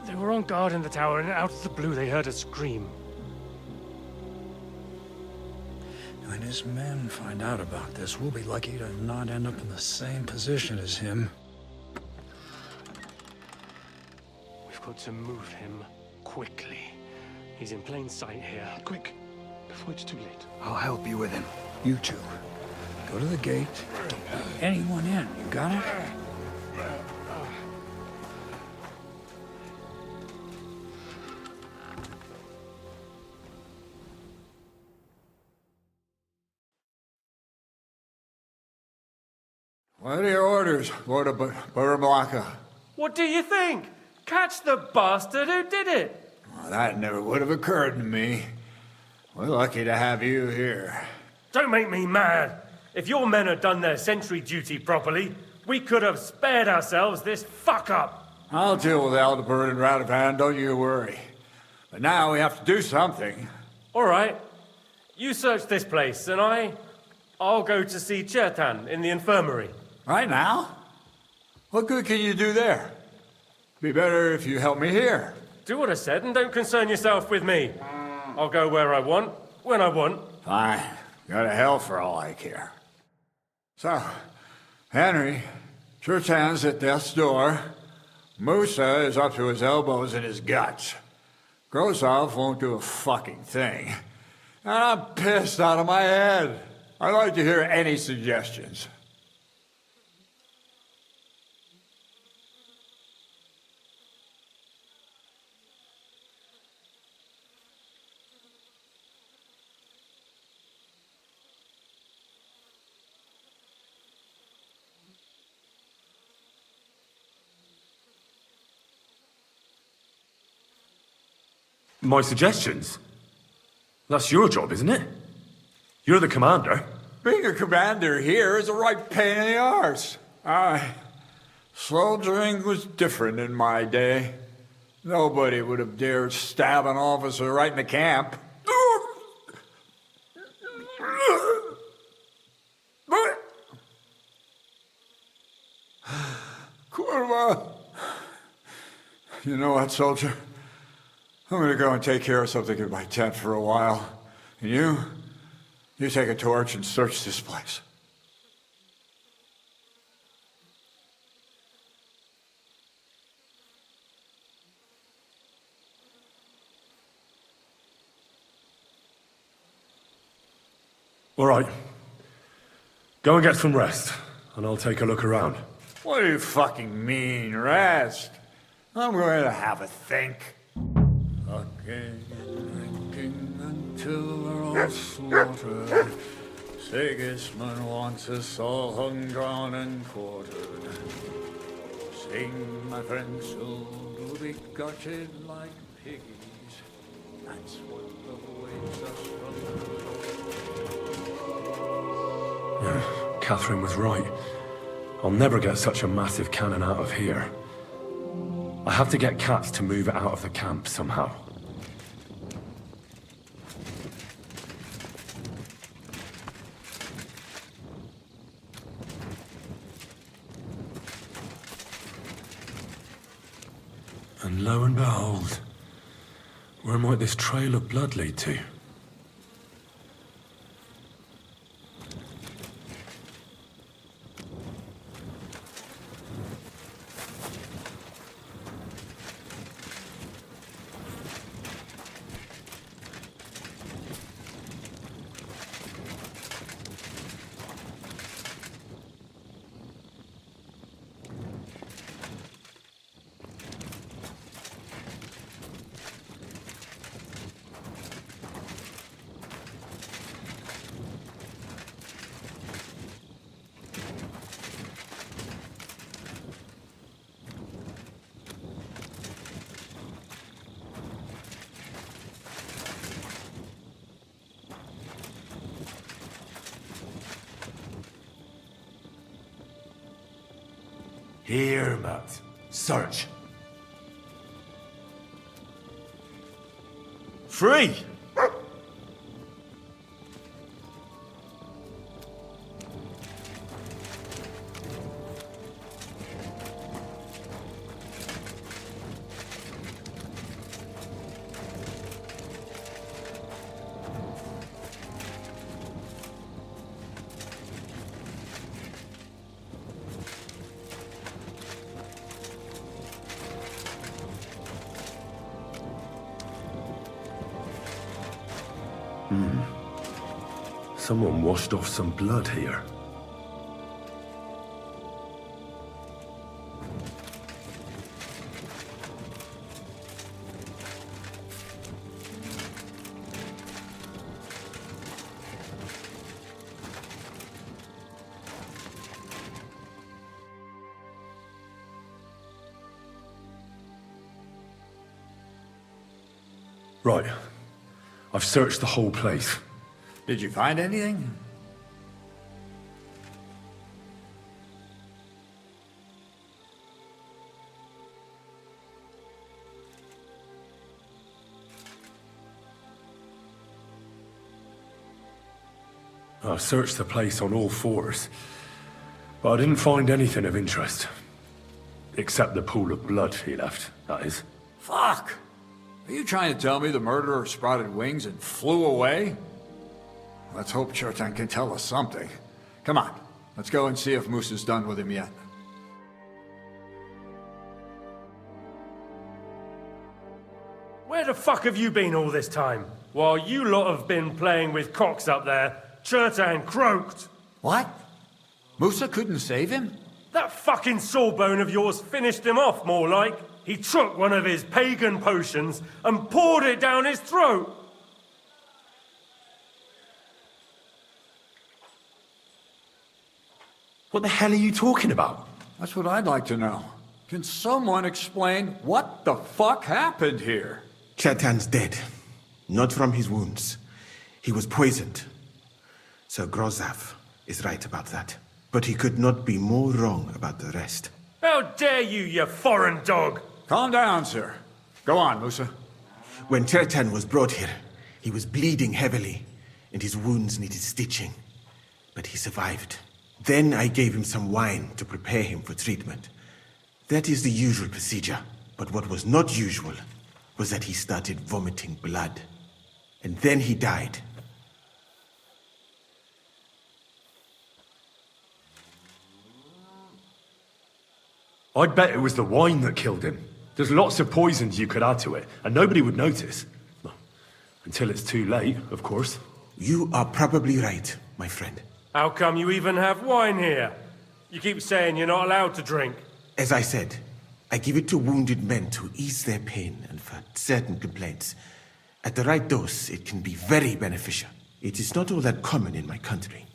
they were on guard in the tower, and out of the blue they heard a scream. When his men find out about this, we'll be lucky to not end up in the same position as him. We've got to move him quickly. He's in plain sight here. Quick, before it's too late. I'll help you with him. You two, go to the gate. Anyone in, you got it? What are your orders, Lord of Buramlaka? What do you think? Catch the bastard who did it! Well, that never would have occurred to me. We're lucky to have you here. Don't make me mad. If your men had done their sentry duty properly, we could have spared ourselves this fuck-up. I'll deal with Aldebert and Radovan, don't you worry. But now we have to do something. All right. You search this place, and I'll go to see Chertan in the infirmary. Right now? What good can you do there? Be better if you help me here. Do what I said and don't concern yourself with me. I'll go where I want, when I want. Fine. Go to hell for all I care. So, Henry, Chertan's at death's door. Musa is up to his elbows in his guts. Grozov won't do a fucking thing. And I'm pissed out of my head. I'd like to hear any suggestions. My suggestions? That's your job, isn't it? You're the commander. Being a commander here is a right pain in the arse. Soldiering was different in my day. Nobody would have dared stab an officer right in the camp. Kurva! You know what, soldier? I'm gonna go and take care of something in my tent for a while. And you take a torch and search this place. All right. Go and get some rest, and I'll take a look around. What do you fucking mean, rest? I'm going to have a think. Fucking drinking until we're all slaughtered. Sigismund wants us all hung, drawn, and quartered. Sing, my friends, soon to be gutted like piggies. That's what awaits us from Yeah, Catherine was right. I'll never get such a massive cannon out of here. I have to get Katz to move it out of the camp somehow. And lo and behold, where might this trail of blood lead to? Here, Matt. Search. Free! Someone washed off some blood here. Right. I've searched the whole place. Did you find anything? I searched the place on all fours, but I didn't find anything of interest. Except the pool of blood he left, that is. Fuck! Are you trying to tell me the murderer sprouted wings and flew away? Let's hope Chertan can tell us something. Come on, let's go and see if Moose is done with him yet. Where the fuck have you been all this time? While you lot have been playing with cocks up there, Chertan croaked. What? Musa couldn't save him? That fucking sawbone of yours finished him off, more like. He took one of his pagan potions and poured it down his throat. What the hell are you talking about? That's what I'd like to know. Can someone explain what the fuck happened here? Chertan's dead. Not from his wounds. He was poisoned. Sir Grozav is right about that. But he could not be more wrong about the rest. How dare you, you foreign dog! Calm down, sir. Go on, Musa. When Chertan was brought here, he was bleeding heavily, and his wounds needed stitching. But he survived. Then I gave him some wine to prepare him for treatment. That is the usual procedure. But what was not usual was that he started vomiting blood. And then he died. I'd bet it was the wine that killed him. There's lots of poisons you could add to it, and nobody would notice. Well, until it's too late, of course. You are probably right, my friend. How come you even have wine here? You keep saying you're not allowed to drink. As I said, I give it to wounded men to ease their pain and for certain complaints. At the right dose, it can be very beneficial. It is not all that common in my country,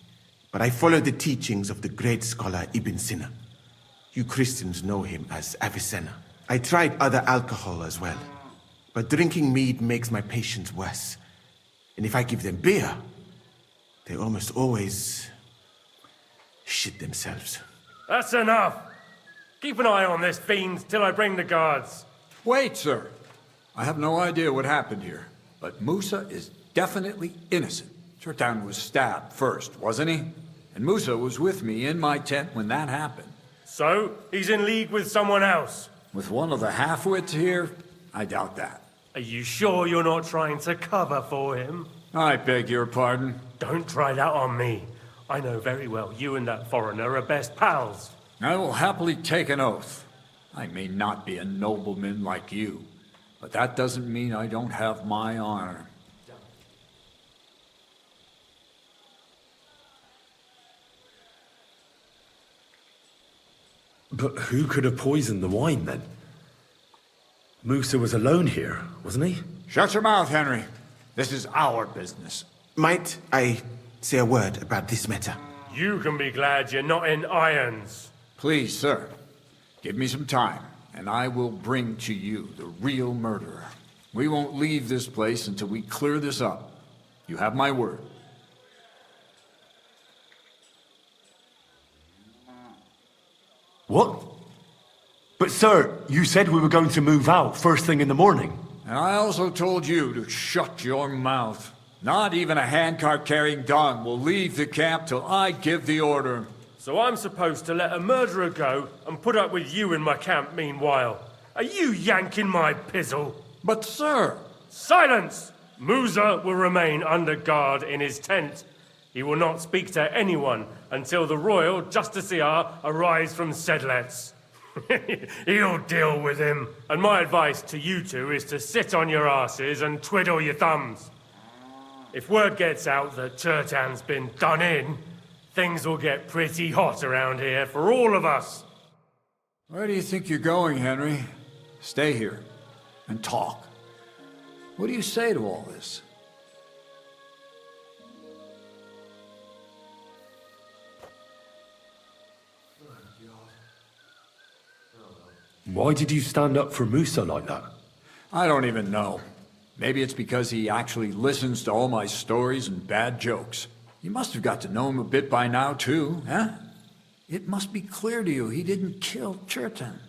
but I follow the teachings of the great scholar Ibn Sina. You Christians know him as Avicenna. I tried other alcohol as well, but drinking mead makes my patients worse. And if I give them beer, they almost always shit themselves. That's enough. Keep an eye on this fiend till I bring the guards. Wait, sir. I have no idea what happened here, but Musa is definitely innocent. Chertan was stabbed first, wasn't he? And Musa was with me in my tent when that happened. So, he's in league with someone else? With one of the half-wits here, I doubt that. Are you sure you're not trying to cover for him? I beg your pardon? Don't try that on me. I know very well you and that foreigner are best pals. I will happily take an oath. I may not be a nobleman like you, but that doesn't mean I don't have my honor. But who could have poisoned the wine, then? Musa was alone here, wasn't he? Shut your mouth, Henry. This is our business. Might I say a word about this matter? You can be glad you're not in irons. Please, sir, give me some time, and I will bring to you the real murderer. We won't leave this place until we clear this up. You have my word. What? But sir, you said we were going to move out first thing in the morning. And I also told you to shut your mouth. Not even a handcart carrying dung will leave the camp till I give the order. So I'm supposed to let a murderer go and put up with you in my camp meanwhile. Are you yanking my pizzle? But sir... Silence! Musa will remain under guard in his tent. He will not speak to anyone until the royal justiciar arrives from Sedlets. He'll deal with him. And my advice to you two is to sit on your asses and twiddle your thumbs. If word gets out that Turtan's been done in, things will get pretty hot around here for all of us. Where do you think you're going, Henry? Stay here and talk. What do you say to all this? Why did you stand up for Musa like that? I don't even know. Maybe it's because he actually listens to all my stories and bad jokes. You must have got to know him a bit by now, too, huh? It must be clear to you he didn't kill Churton.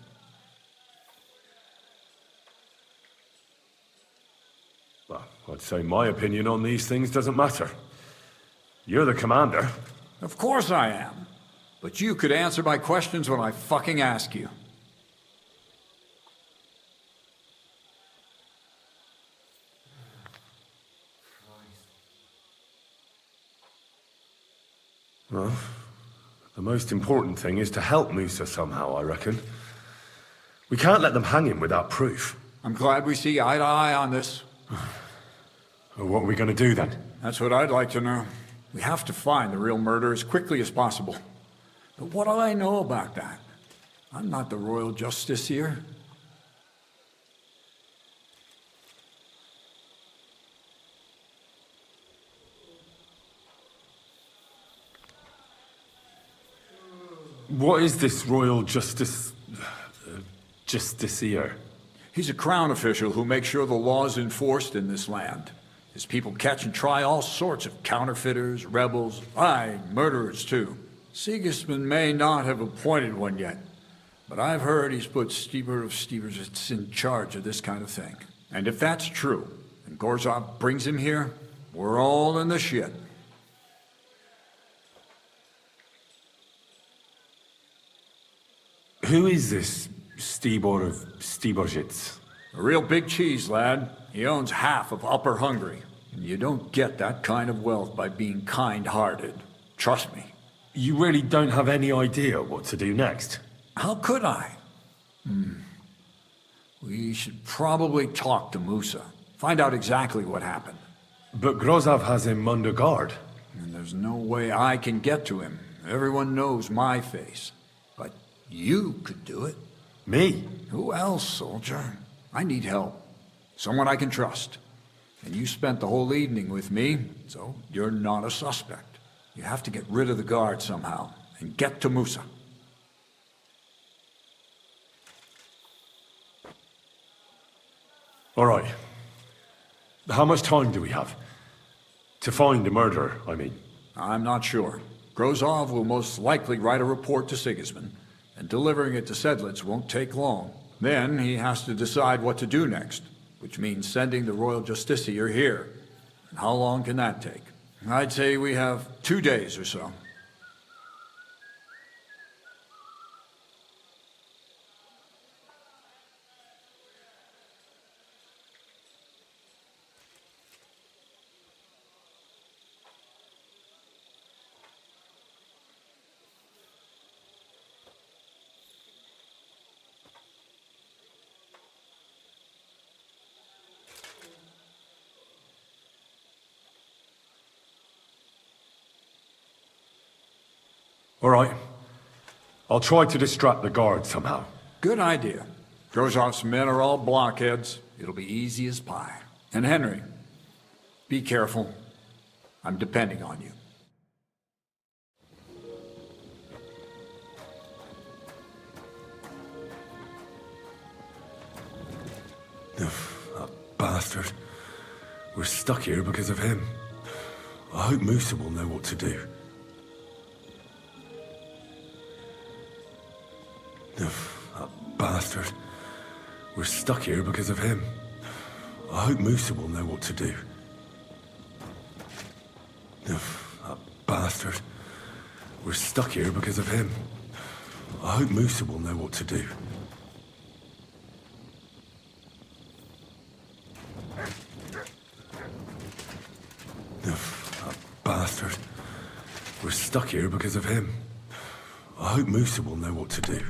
Well, I'd say my opinion on these things doesn't matter. You're the commander. Of course I am. But you could answer my questions when I fucking ask you. Well, the most important thing is to help Musa somehow, I reckon. We can't let them hang him without proof. I'm glad we see eye to eye on this. Well, what are we going to do then? That's what I'd like to know. We have to find the real murderer as quickly as possible. But what do I know about that? I'm not the royal justiciar. What is this royal justiciar? He's a crown official who makes sure the law is enforced in this land. His people catch and try all sorts of counterfeiters, rebels, aye, murderers too. Sigismund may not have appointed one yet, but I've heard he's put Steber of Stebersitz in charge of this kind of thing. And if that's true, and Gorzov brings him here, we're all in the shit. Who is this Stibor of Stebersitz? A real big cheese, lad. He owns half of Upper Hungary. And you don't get that kind of wealth by being kind-hearted. Trust me. You really don't have any idea what to do next? How could I? We should probably talk to Musa. Find out exactly what happened. But Grozov has him under guard. And there's no way I can get to him. Everyone knows my face. But you could do it. Me? Who else, soldier? I need help. Someone I can trust. And you spent the whole evening with me, so you're not a suspect. You have to get rid of the guard somehow, and get to Musa. All right. How much time do we have? To find the murderer, I mean. I'm not sure. Grozov will most likely write a report to Sigismund, and delivering it to Sedlitz won't take long. Then he has to decide what to do next, which means sending the royal justiciar here. And how long can that take? I'd say we have 2 days or so. All right. I'll try to distract the guards somehow. Good idea. Grozov's men are all blockheads. It'll be easy as pie. And Henry, be careful. I'm depending on you. That bastard. We're stuck here because of him. I hope Musa will know what to do. That bastard. We're stuck here because of him. I hope Musa will know what to do. That bastard. We're stuck here because of him. I hope Musa will know what to do. That bastard. We're stuck here because of him. I hope Musa will know what to do.